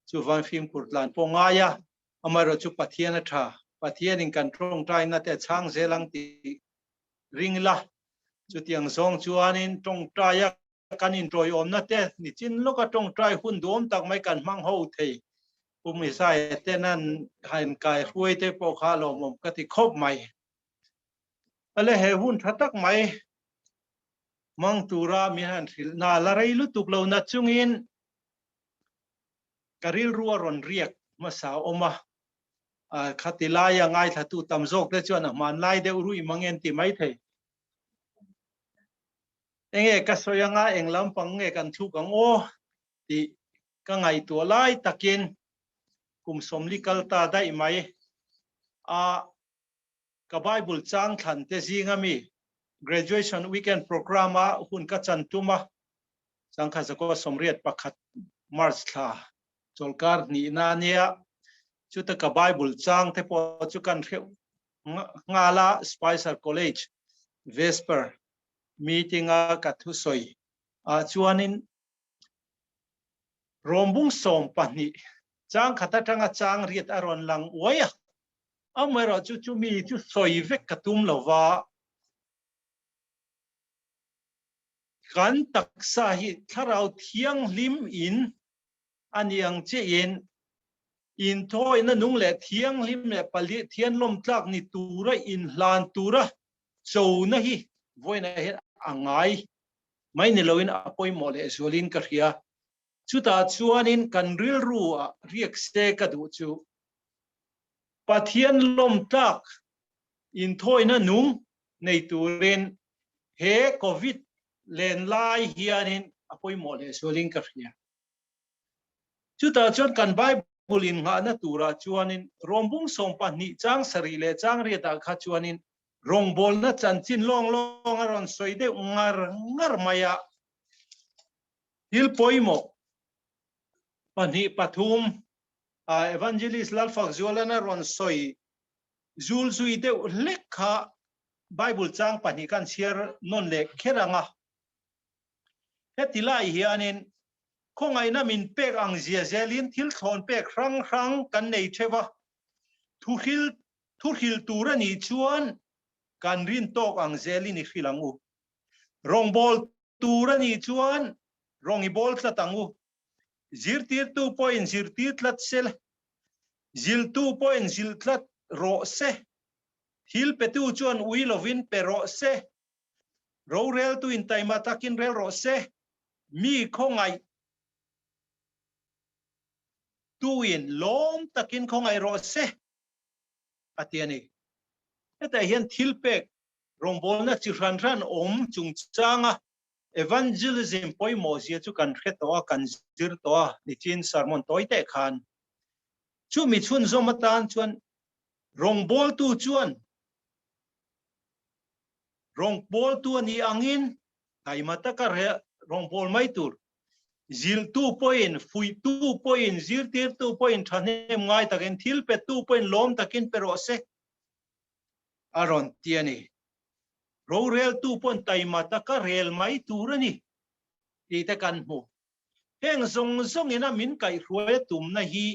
chu van film kurtlan po ngaya amaro chu pathian tha pathian in kan trong trai na te chang zelang ti ring la chu tiang song chuan in Tawngtai kan in troi om na te ni chin lo ka Tawngtai hun dom tak mai kan mang ho thei Misai te nan hain Kaihruai te po kha lo mom ka ti khop mai ale he hun thatak mai mang tura mi han thil na la rei lu tuk lo na chungin karil ruwa ron riak masa oma khatilaya ngai thatu tamjok te chuan man lai de uru imangen ti mai thei enge ka soyanga englam pang nge kan thu kang o ti ka ngai tu lai takin kum somli kalta dai mai ka bible chang than te zingami graduation weekend program a hun ka chan tuma changkha zako somriat pakhat march tha cholkar ni na nia chuta ka bible chang te po chu kan ngala Spicer College vesper meeting a ka Thusawi chuanin rombung som pani chang khata tanga chang riat aron lang oya amero chu mi chu soi vek katum lova kan taksa hi tharau thiang lim in aniang che in thoi na nung le thiang lim le pali thian lom tlak ni tura in hlan tura chou na hi voina he angai mai ni loin apoi mole zolin ka ria chuta chuanin kan ril ru riak se ka du chu pathian lom tlak in thoi na nung nei turin he covid len lai hianin apoi mole zolin ka ria chuta chuan kan Bible in nga na tura chuanin rombung som pani chang sari le chang ria da kha chuanin rongbol na chanchin long aron soide ngar maya hil poimo pani pathum evangelist Lalfakzuala na ron soi zul suide lekha Bible chang pani kan share non le kheranga hetilai hianin khongai na min pek ang zia zelin thil thon pek rang kan nei thewa thu hil tura ni chuan kan rin tok ang zelin i khilangu rongbol tura ni chuan rongi bol tlatangu zirtir 2 point zirtir tlat sel zil 2 point zil tlat ro se hil petu chuan uilovin pero se ro rel tu in taima takin rel ro se mi khongai tuin lom takin khongai ro se atiani eta hian thilpek rongbol na chi ran om chung changa evangelism poimo zia chu kan khetoa kan zir toa ni chin sermon toite khan chu mi chun zomatan chuan rongbol tu chuan rongbol tu ni angin taimata ka rongbol mai tur zil 2 point fui 2 point zir tir 2 point thanem ngai takin thil pe 2 point lom takin pero se aron tiani ro rel 2 point taimata ka rel mai turani ti ta kan mu heng zong ina min Kaihruai tum na hi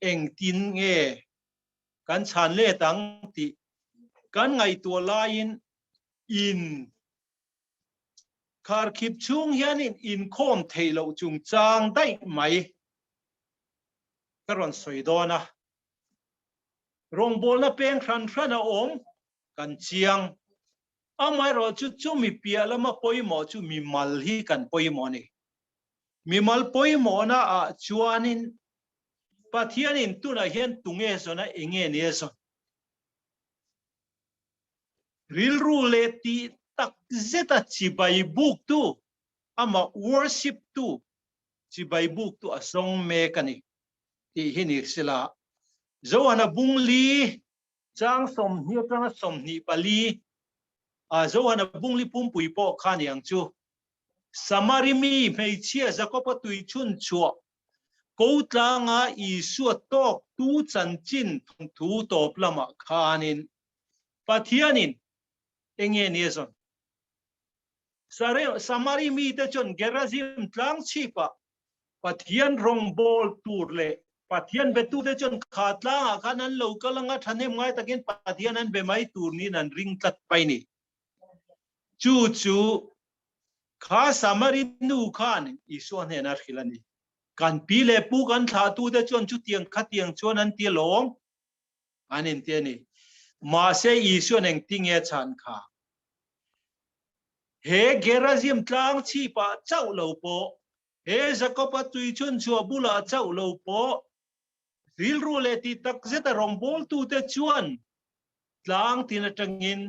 eng tin nge kan chan le tang ti kan ngai tu lain in khar khip chung hianin in khom theilo chung chang dai mai karon soidona rongbol na peng khran a om kan chiang amai ro chu mi piala ma poimo chu mi mal hi kan poimo ni mi mal poimo na a chuanin pathianin tuna hian tunge zona enge ne so ril ru le ti tak zeta chi bai book tu ama worship tu chi bai book tu asong me kani ti hini sila zoana bungli chang som hi tang som ni pali zoana bungli pumpui po khani ang chu samarimi mei chia zakopa tui chun chuo ko tlanga I suat tok tu chan chin thu top lama khanin pathianin enge niason sare samari mi te chon gerazim tlang chipa pathian rongbol turle pathian betu te chon khatla khanan lokalanga thanem ngai takin pathian an be mai turni nan ring tat paini chu kha samari nu khan isuan he na khilani kan pile pu kan tha tu de chon chu tiang kha tiang chon an ti long anin te ni ma se isuan eng tinge chan kha he gerazim tlang chi pa chau lo po he zakopa tui chun chua bula chau lo po ril rule ti tak zeta rong bol tu te chuan tlang tina tangin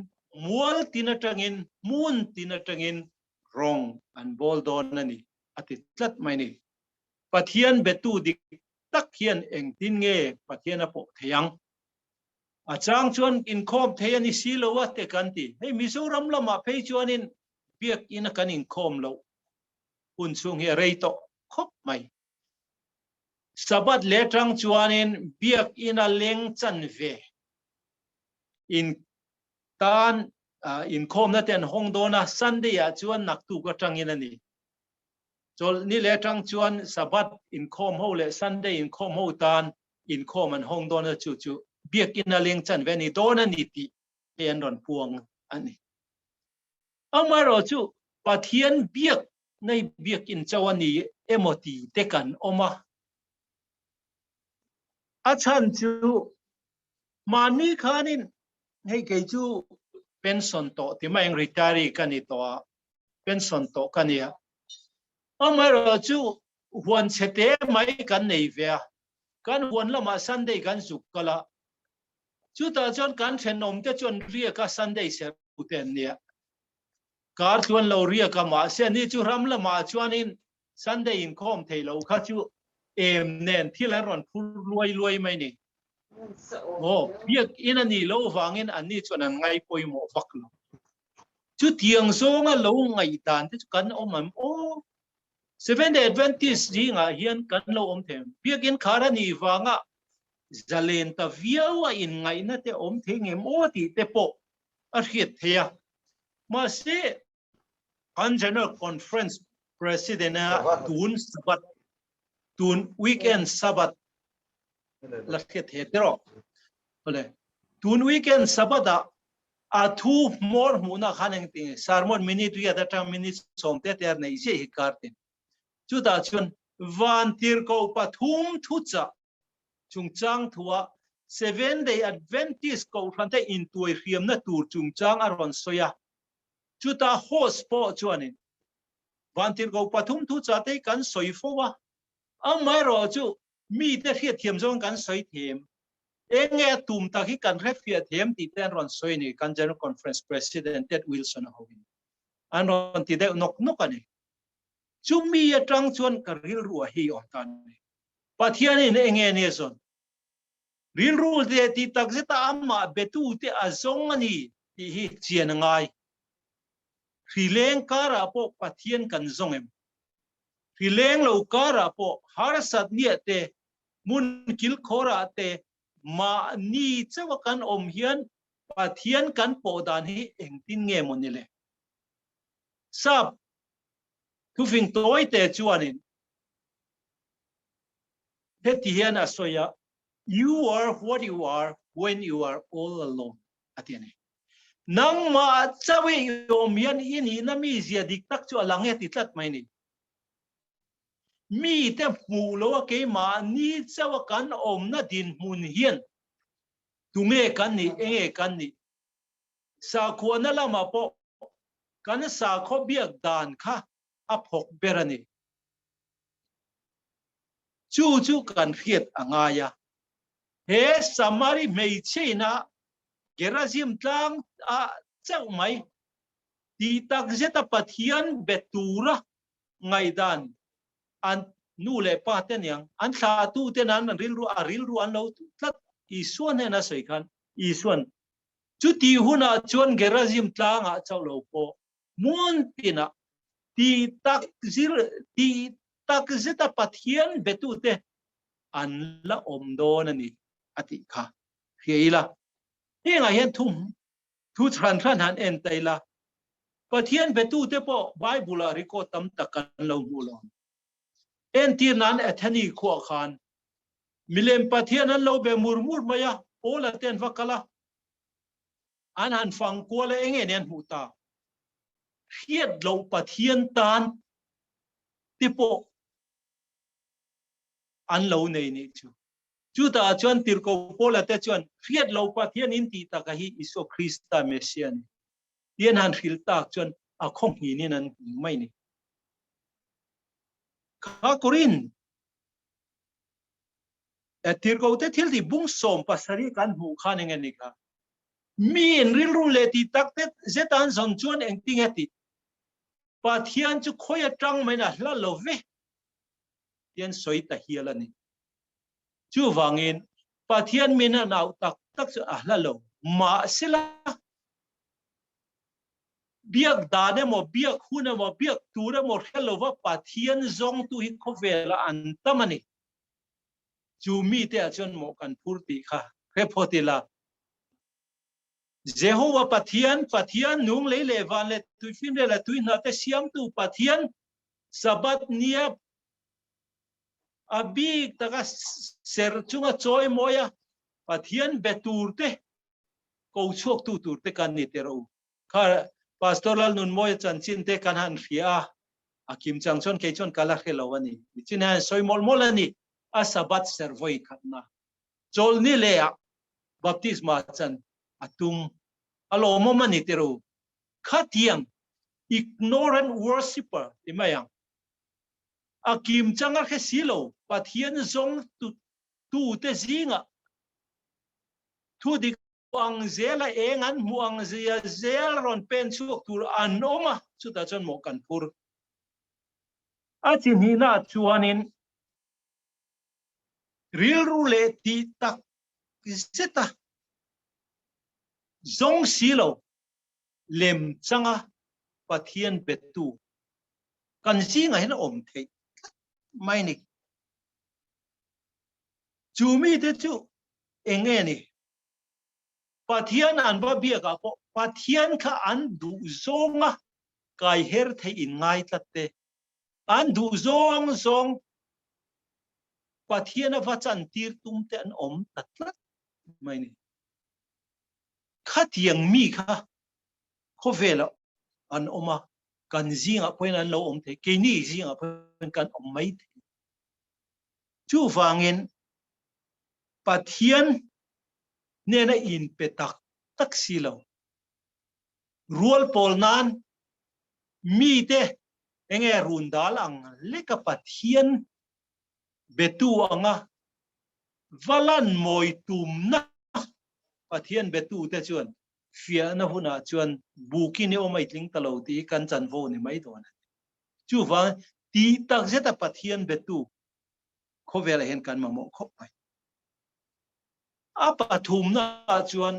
mual tina tangin mun tina tangin rong an bol don ani ati tlat mai ni pathian betu dik tak hian eng tin nge pathian apo theyang achang chuan in khom theyani silowa te kanti hei mizoram lama phei chuanin biak ina kan in khom lo un chung he reito khop mai sabat letrang chuanin biak ina leng chan ve in tan in khom na ten hong dona sunday a chuan nak tu ka tangin ani chol ni letrang chuan sabat in khom ho le sunday in khom ho tan in khom an hong dona chu chu biak ina leng chan ve ni dona ni ti en ron puang ani amaro chu pathian biak nei biak in chawani emoti tekan oma achan chu mani khanin hei ke chu pension to ti mai retire kani to pension to kania amaro chu huan chete mai kan nei ve kan huan lama sunday kan zukala chu ta chon kan thenom te chon ria ka sunday se uten nia kar chuan lo ria ka ma se ni chu ram lama chuanin sunday in khom theilo kha chu em nen thila ron phul luai mai ni biak ina ni lo wangin ani chuan an ngai poimo vaklo chu tiang zonga lo ngai dan te kan omam o seven day adventist ringa hian kan lo om them biak in khara ni wanga zalen ta viawa in ngai na te om thengem o ti te po a khiat thea ma se an general conference president tun sabat tun weekend sabat la khiat he dro ole tun weekend sabada a thu more muna khaneng ting sermon minute ya data minute somte ter nei se hikartin chu da chun van tir ko pathum thucha chungchang thua 7 day adventist ko phante in tuai riam na tur chungchang aron soya chu ta host po chuanin van tir ko pathum thucha te kan soifowa amaro chu mi te hiat thiam zong kan soi them enge tum ta hi kan refia them ti ten ron soi ni kan general conference president Ted Wilson howin an ron ti de nok nok ani chu mi atang chuan ka ril ruwa hi on tan pathian in enge ne son ril ru de ti tak zeta amma betu te azong ani ti hi chian ngai rileng kara po pathian kan zongem rileng lo kara po har sat ni te mun kil khora te ma ni chawa kan om hian pathian kan po dan hi engtin nge monile sap thu fing toy te chuanin heti hian asoya you are what you are when you are all alone atiane nang ma chawi yom hian ini na mi zia dik tak chu alange ti tlat mai ni mi te mu lo ke ma ni chawa kan om na din mun hian tunge kan ni enge kan ni sa kho na lama po kan sa kho biak dan kha aphok berani chu kan khiat angaya he samari mei china gerazim tlang a chau mai ti tak zeta pathian betura ngai dan an nu le pa ten yang an tha tu ten an ril ru an lo tlat isuan he na sei khan isuan chu ti huna chuan gerazim tlang a chau lo po mun pina ti tak zeta pathian betu te an la om don ani ati kha heila henga hian thu thran han en taila pathian betu te po bible a record tam takan lo mulon en tir nan athani kho khan milem pathian an lo be murmur maya ola ten vakala an han fang ko le enge nen huta khiết lâu pathian tan tipo an lâu này nè chú ta chuan tir ko pola te chuan khiết lâu pathian in ti ta ka hi iso Christa Messiah ni tiên han khil tak chuan a khong hi ni nan mai ni ka Korin tir ko te thil di bung som pasari kan hu khan nge ni ka mi in ril ru le ti tak te zetan zon chuan eng ting ati pathian chu khoya tang mai na hla lo ve tiên soi ta hiala ni chu wangin pathian mina nau tak tak chu a hla lo ma sila biak dane mo biak huna mo biak tura mo hello wa pathian zong tu hi khovela an tamani chu mi te achon mo kan purti kha khepotila Jehovah pathian nung le le van le tu fin le tu na te siam tu pathian sabat nia abik taka ser chunga choi moya pathian beturte ko chok tu turte kan ni tero kha pastoral nun moy chan chin te kan han ria akim chang chon ke chon kala khelawani chin han soi mol molani a sabat servoi khatna chol ni le baptisma chan atung alo momani tero khatiang ignorant worshipper imayang akim changa khe silo pathian zong tu te zinga thu di ang zela engan muang zia zel ron pen chuak tur anoma chu ta chon mo kan pur a chin hi na chuanin ril ru le ti tak zeta zong silo lem changa pathian betu kan zinga hen om thei mai ni chumi te chu engeni pathian an ba bia ka po pathian kha an du zonga kai her the in ngai tatte an du zong pathian va chan tir tum te an om tatlat mai ni khatiang mi kha khovela an oma kan zinga poin an lo om the ke ni zinga poin kan om mai chu wangin pathian nena in petak tak silo rual polnan mi te enge rundal ang leka pathian betu anga valan moi tum na pathian betu te chuan fia na huna chuan bukini o mai tling talo ti kan chan vo ni mai don chu wa ti tak zeta pathian betu khovela hen kan mamo khop pai apa thum na chuan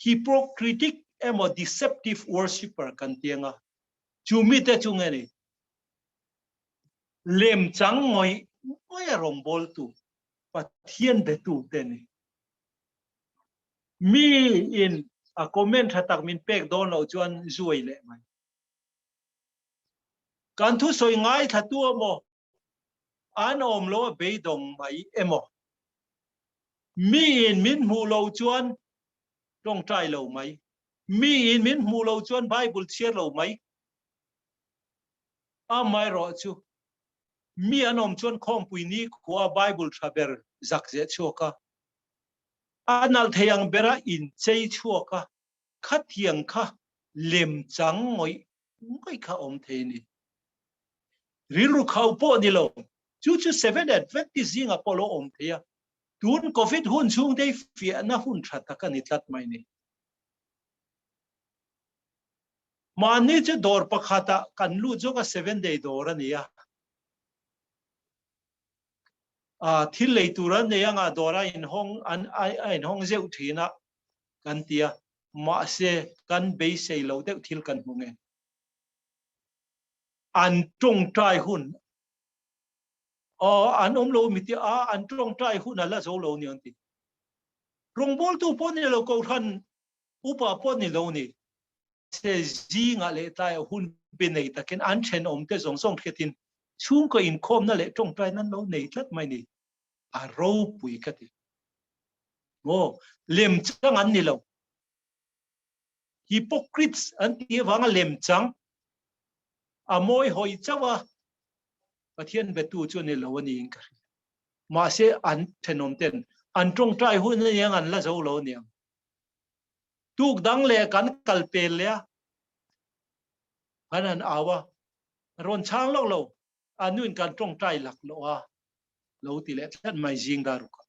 hypocritic emo deceptive worshipper kan tianga chumi te chungeni lem chang ngoi rong bol tu pathian betu te ni mi in a comment hatak min pek don lo chuan zuai le mai kan thu soi ngai thatu mo an om lo be dong mai emo mi in min mu lo chuan tong trai lo mai mi in min mu lo chuan bible share lo mai a mai ro chu mi anom chuan khom pui ni khwa bible thaber zak je choka anal theyang bera in chei choka khathiang kha lem chang ngoi kha om theini rilu khau po ni lo chu 7 adventist zinga polo om thea tun covid hun chung dei fia na hun thata kan itlat mai ni mani chu dor pakhata kan lu joka 7 day dor ania thil lei turan ne anga dora in hong zeu thina kan tia ma se kan be sei lo de thil kan hungen an tong trai hun an lo mi ti an tong trai hun ala zo lo ni anti rong bol tu pon ni lo ko than upa pon ni lo ni se zinga le tai hun be nei takin an chen om te zong song khetin chung ko in khom na le tong trai nan lo nei tlat mai ni a ro pui kati mo lem chang an ni lo hypocrites an ti wanga lem chang amoi hoi chawa pathian betu chu ni lo ni in ka ma se an thenom ten an trong trai hu ne yang an la zo lo niang tuk dang le kan kalpel le an awa ron chang lo lo anun kan trong trai lak lo a lo ti le than mai jing daru ka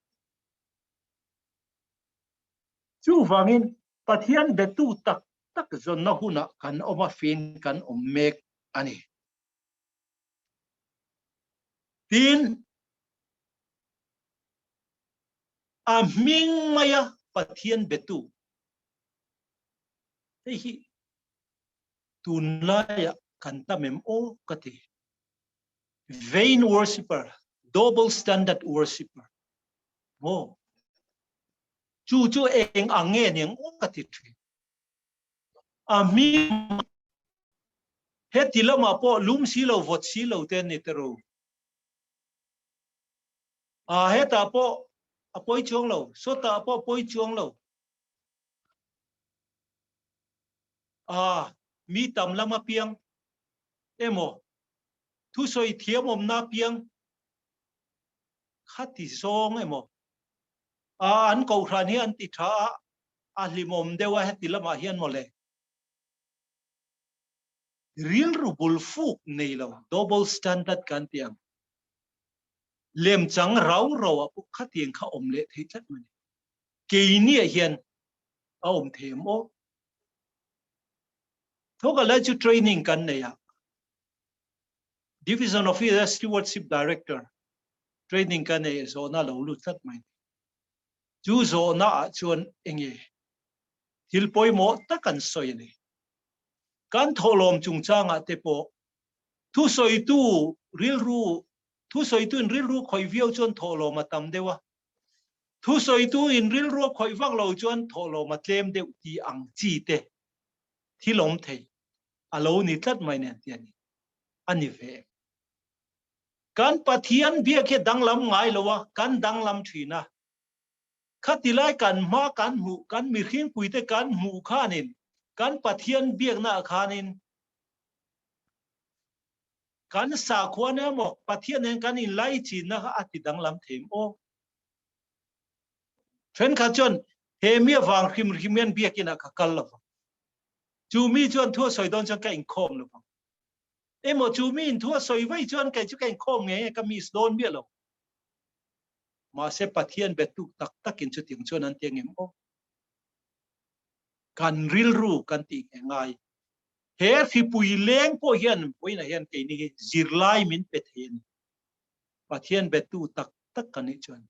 chu wangin pathian betu tak tak zon na huna kan oma fin kan mek ani tin a ming maya pathian betu hi tunlaya kan tamem o kati vain worshipper double standard worshipper mo chu eng ange ning o kati tri ami hetilama po lum silo vot silo ten nitero a heta po apoi chuang lo sota po poi chuang lo a mi tam lama piang emo thu soi thiam om na piang khati song emo a an ko khran hi an ti tha a limom dewa hetilama hian mole real rubul fuk nei lo double standard kan tiang lem chang rau ro a pu khatieng kha om le thei chat mani ke ni hian a om them o thoga la chu training kan ne ya division of stewardship director training kan ne so na lo lu chat mai chu zo na chuan engi thil poi mo takan soi ni kan tholom chung changa te po thu soi tu ril ru thu soi tu in ril ru khoi viau chon tholom atam dewa thu soi tu in ril ru khoi wang lo chon tholom atlem de ti ang chi te thilom thei alo ni tlat mai nen tian ani ve kan pathian bia ke danglam ngai lowa kan danglam thina khatilai kan ma kan mu kan mi khing puite kan mu khanin kan pathian biak na khanin kan sa khwana mo pathian en kan in lai chi na ati danglam them o thren kha chon he mi wang khim khimen biak ina ka kal lo chu mi chon thua soi don chon ka in khom lo emo chu mi in thua soi vai chon ka chu ka in khom nge ka mi don bia lo ma se pathian betu tak takin chu ting chon an tiang em o kan ril ru kan ti ngai he khi pui leng po hian poina hian ke ni zirlai min pethen pathian betu tak tak kan ni chon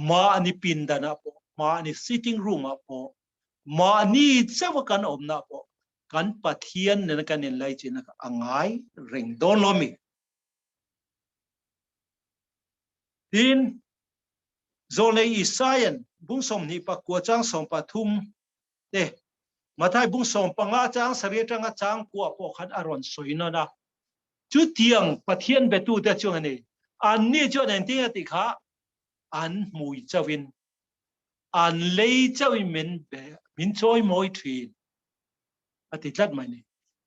ma ani pin dana po ma ani sitting room po ma ni chawa kan om na po kan pathian ne kan in lai china angai reng don lomi tin zolei isayan bung som ni pa kwa chang som pa thum te mathai bung som panga chang sari tanga chang kwa po khat aron soina na chu tiang pathian betu te chung ani an ni chu nen ti ati kha an mui chawin an lei chawin min choi moi thin ati chat mai ni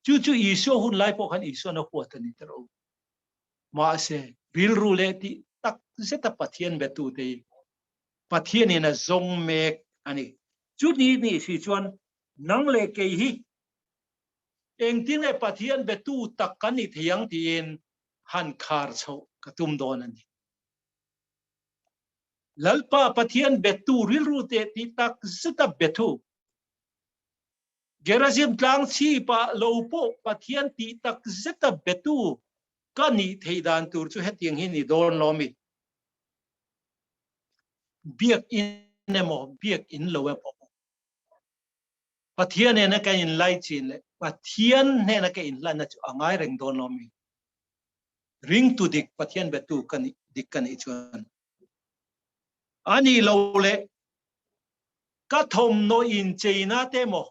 chu iso hun lai po khan iso na ko tani tero ma se bil ru le ti tak zeta pathian betu te pathian ina zong mek ani chu ni si chuan nang le ke hi eng tin e pathian betu tak kan ni thiang tin han khar chho katum don ani lalpa pathian betu ril ru te ti tak zeta betu gerazim tlang chi pa lo po pathian ti tak zeta betu kan ni theidan tur chu hetiang hi ni don lomi biak in nemo biak in lo po pathian ne na ka in lai chin le pathian ne na ka in la na chu angai reng don lomi ring tu dik pathian betu kan dik kan I chuan ani lo le ka thom no in cheina te mo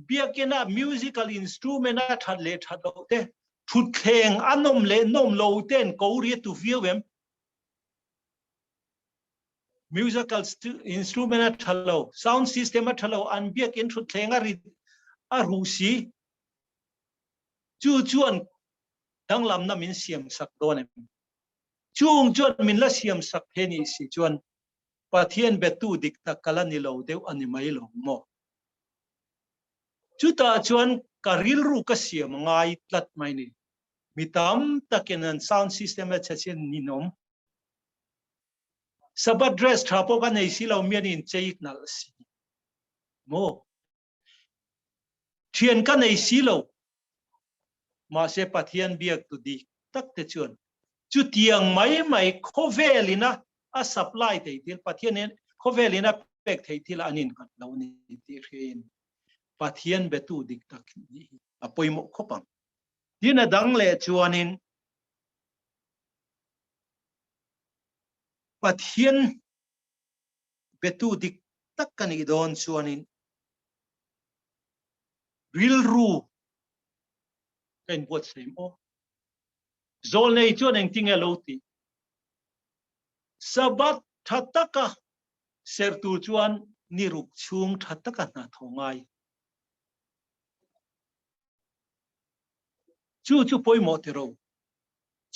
biakena musical instrument a that le that lo te thut kheng anom le nom lo ten ko ri tu viewem musical instrument a thalo sound system a thalo an biak in thut kheng a ri a rusi chu chuan dang lam na min siam sak don em chung chuan min la siam sak the ni si chuan pathian betu dik ta kala ni lo deu ani mai lo mo chuta chuan karil ru ka siam ngai tlat mai ni mitam takenan sound system a chachen ninom sabat dress thapo ka nei si lo mian in cheik nal si mo thian ka nei si lo ma se pathian biak tu di tak te chuan chu tiang mai khovelina a supply te til pathian en khovelina pek thei til anin kan lo ni ti rein pathian betu dik tak ni apoi mo khopang dina dang le chuanin pathian betu dik tak kan i don chuanin ril ru kan bot sem o zol nei chuan eng ting elo ti sabat thataka sertu chuan niruk chung thataka na thongai chu poi mo te ro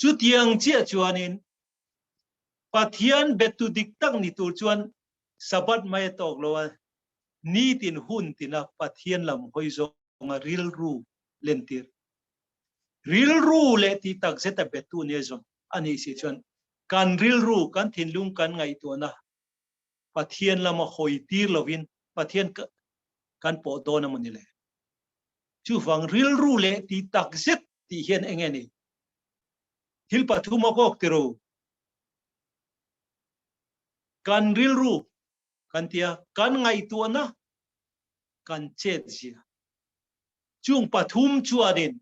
chu tiang chia chuanin pathian betu dik tak ni tur chuan sabat mai tok lo ni tin hun tina pathian lam hoi zo nga ril ru lentir ril ru le ti tak zeta betu ne zo ani si chuan kan ril ru kan thin lung kan ngai to na pathian lama hoi tir lovin pathian kan po do na mani le chu wang ril ru le ti tak zet ti hian engeni hil pathuma kok tiro kan ril ru kan tia kan ngai tu na kan chet zia chung pathum chuanin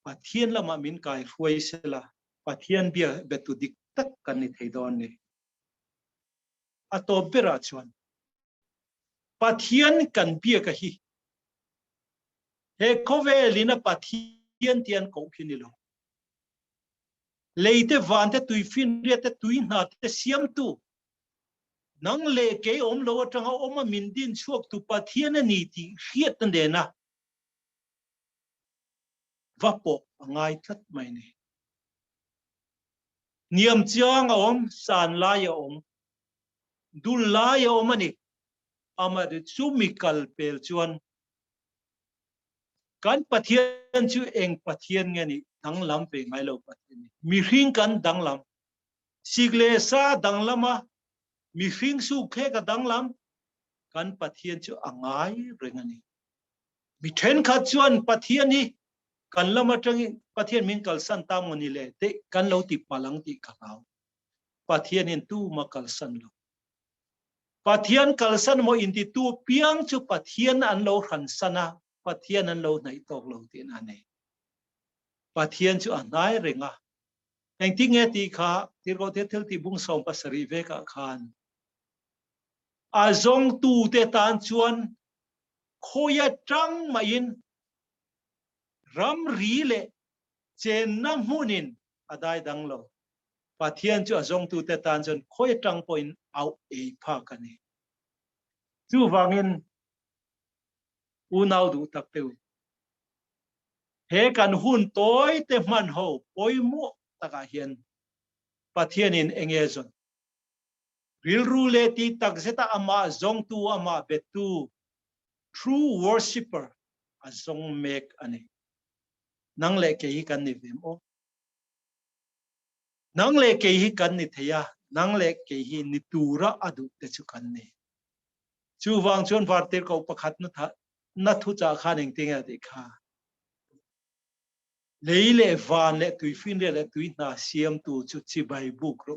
pathian lama min Kaihruai sela pathian bia betu dik tak kan ni theidon ni Octoberber chuan pathian kan bia ka hi he khovelina pathian tian ko khinilo leite vante tui fin riate tui na te siam tu nang le ke om lo atanga oma min din chuak tu pathian ani ti riat tan de na vapo ngai thlat mai ni niam chiang om san lai om dul lai om ani ama de chu mikal pel chuan kan pathian chu eng pathian nge ni dang lam pe ngai lo pathian ni mi hring kan dang lam sigle sa dang lama mi hring su khe ka dang lam kan pathian chu angai rengani mi then khat chuan pathian ni kan lama tangi pathian min kal san tam ngani le te kan lo ti palang ti khaw pathian in tu ma kal san lo pathian kal san mo in ti tu piang chu pathian an lo ran sana pathian an lo nai tok lo ti na ne pathian chu anai renga eng ti nge ti kha ti ro te thil ti bung som pasari ve ka khan a zong tu te tan chuan khoya tang ma in ram ri le chen na munin adai dang lo pathian chu azong tu te tan chuan khoya tang point au e pha kani chu wangin unau du tak teu he kan hun toy te man ho poi mo taka hian pathian in engezon ril ru le ti tak zeta ama zong tu ama betu true worshipper azong mek ani nang le ke hi kan ni vem o nang le ke hi kan ni theya nang le ke hi ni tura adu te chu kan ni chu wang chon vartir ko pakhat na thu cha khan eng tinga de kha leile van le tui fin le tui na siam tu chu chi bai book ro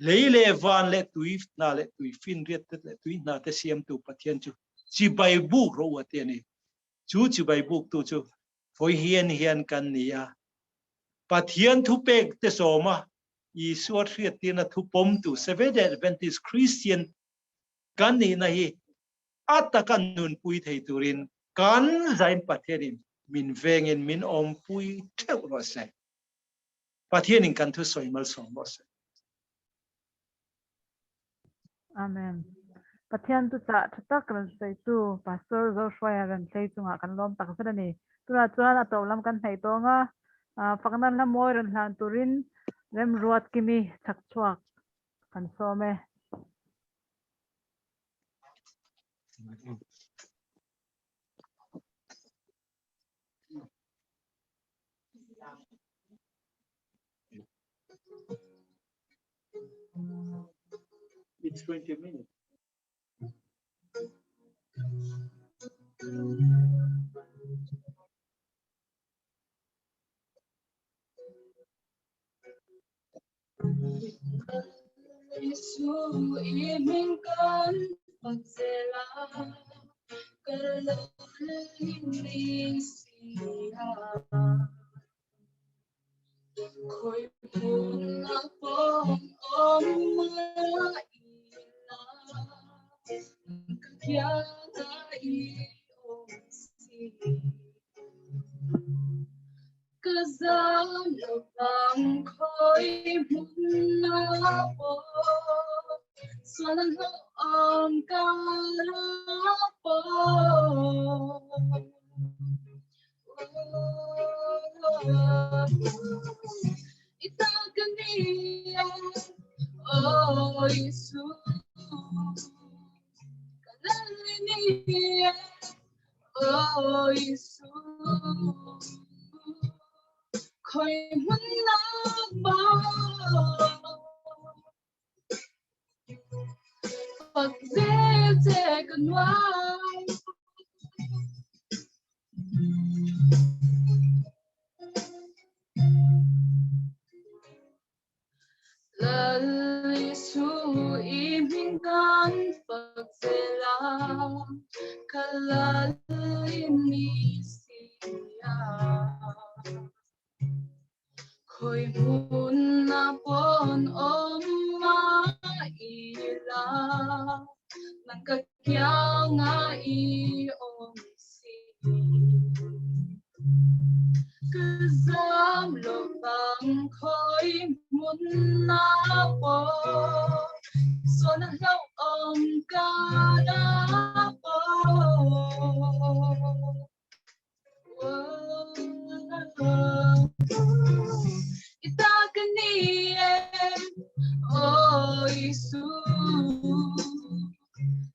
leile van le tui na le tui fin riat le tui na te siam tu pathian chu chi bai book ro wa te ni chu chi bai book tu chu foi hian kan nia pathian thu pek te soma I suat riat ti na thu pom tu Seventh Adventist Christian kan ni na hi atakan nun pui thei turin kan zain pathianin min vengin min om pui theu ro se pathianin kan thu soimal som bo se Amen. pathian tu cha thatak kan sei tu pastor Zohruaia Renthlei chunga kan lom tak zara ni tuna chuan a to lam kan thei tonga faknan la moi ran hlan turin Remruatkimi Chhakchhuak kan some It's 20 minutes. Isu imingkan pagsela kalolini siya koi puna pong ila kaya iosi kazam lopang koi puna pong Swalan ho kalapo Itagania oh Jesus Kalalinia oh Jesus Koi manaba Pagzete kanwai Lalisu ibingan pagsela kalalini siya Koi muna pon ila Nagkakyanga iomsi Kazam lopang koi muna po So nahlaw kada po Itaganie oh Jesus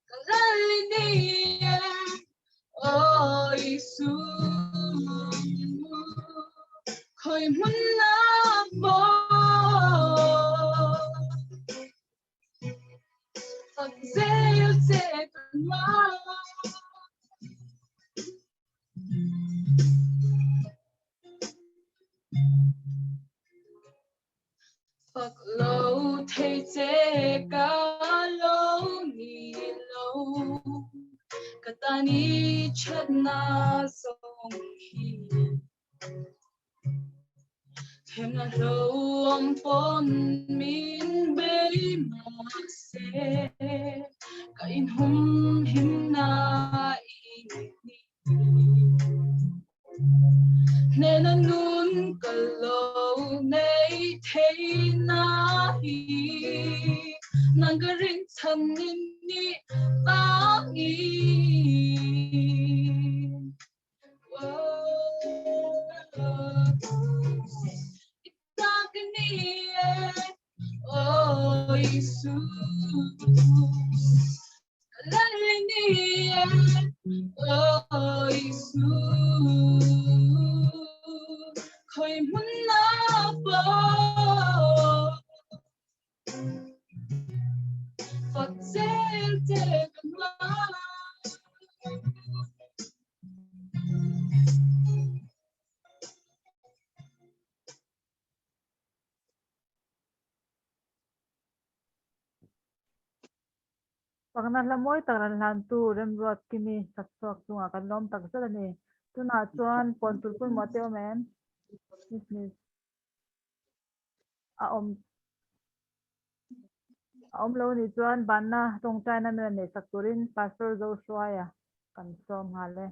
Kalalinia oh Jesus Koi manabo Pagzayo tekanwa Paglo thay teka lo ni lo Katani chadna song hi Hemna lo ang pon min bay mase Kain hum himna ini Nena nun kalau nei thay nahi Nanggarin tanini tangi Itaganie oh Jesus Kalalinia oh Jesus Koi manabo Pagzete kanwa faknan la moi tak ran hlan tu Remruatkimi Chhakchhuak chunga kan lom tak zara ni tuna chuan pontul pun moteo men business a om lo ni chuan banna Tawngtai na ne sakturin pastor Zohruaia kan som hale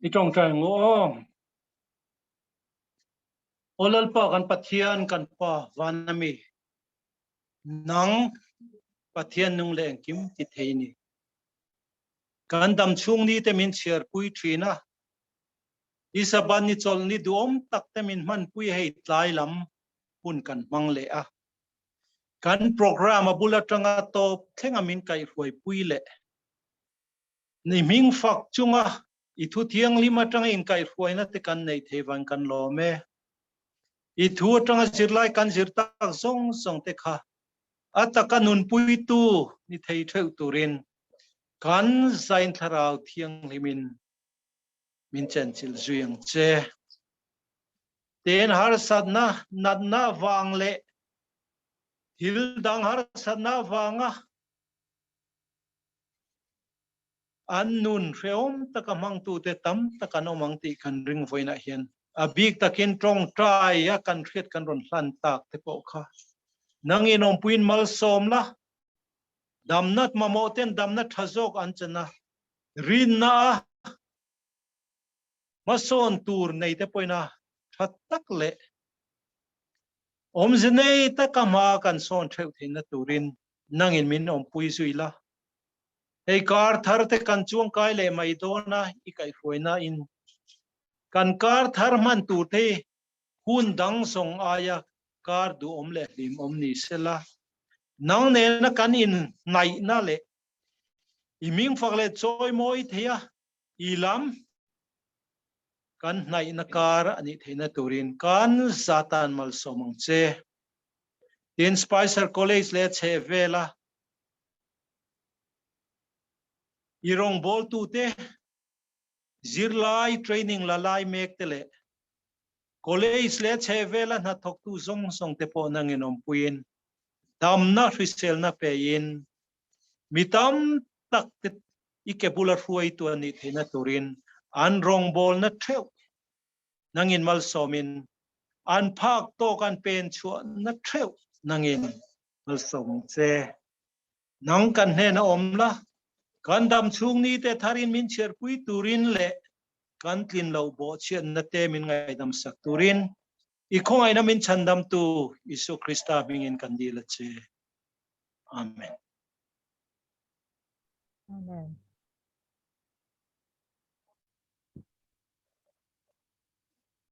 Itong tang olal pa kan pathian kan pa vanami nang pathian nung le kim ti theini kan dam chung ni te min share pui thina isaban ni chol ni duom tak te min man pui hei tlai lam hun kan mang le a kan program abula tanga to thenga min Kaihruai pui le ni ming fak chunga I thu thiang lima tanga in Kaihruai na te kan nei thewan kan lo me I thu tanga sirlai kan sirtak zong zong te kha ataka nun pui tu ni thei theu turin kan zain tharau thiang limin min chen chil zuyang che ten har sadna nadna wang le hil dang har sadna wanga an nun reom takamang tu te tam takano mang ti kan ring voina hian abik takin Tawngtai ya kan riat kan ron hlan tak te po kha nangin om puin mal som la damnat mamoten damnat thazok anchana rin na mason tur nei te poina thatak le om zinei takama kan son theu theina turin nangin min om pui suila hei kar thar te kan chuang kai le mai dona I Kaihruai na in kan kar thar man tu the hun dang song aya kar du om le lim om ni sela nang ne na kan in nai na le iming fak le choi moi thea ilam kan nai na kar ani theina turin kan satan mal somang che tin Spicer College le che vela irong bol tu te zirlai training lalai mek tele college le che vela na thok tu zong song te po nang enom puin dam na hrisel na pe in mitam tak te ikebula ruai tu ani theina turin an rong bol na theu nangin mal somin an phak to kan pen chu na theu nangin mal som che nang kan he na omla kan dam chung ni te tharin min cher pui turin le kan tlin lo bo chen na te min ngai dam sak turin I khong ai na min chandam tu Isu Krista mingin kan dila che amen Amen.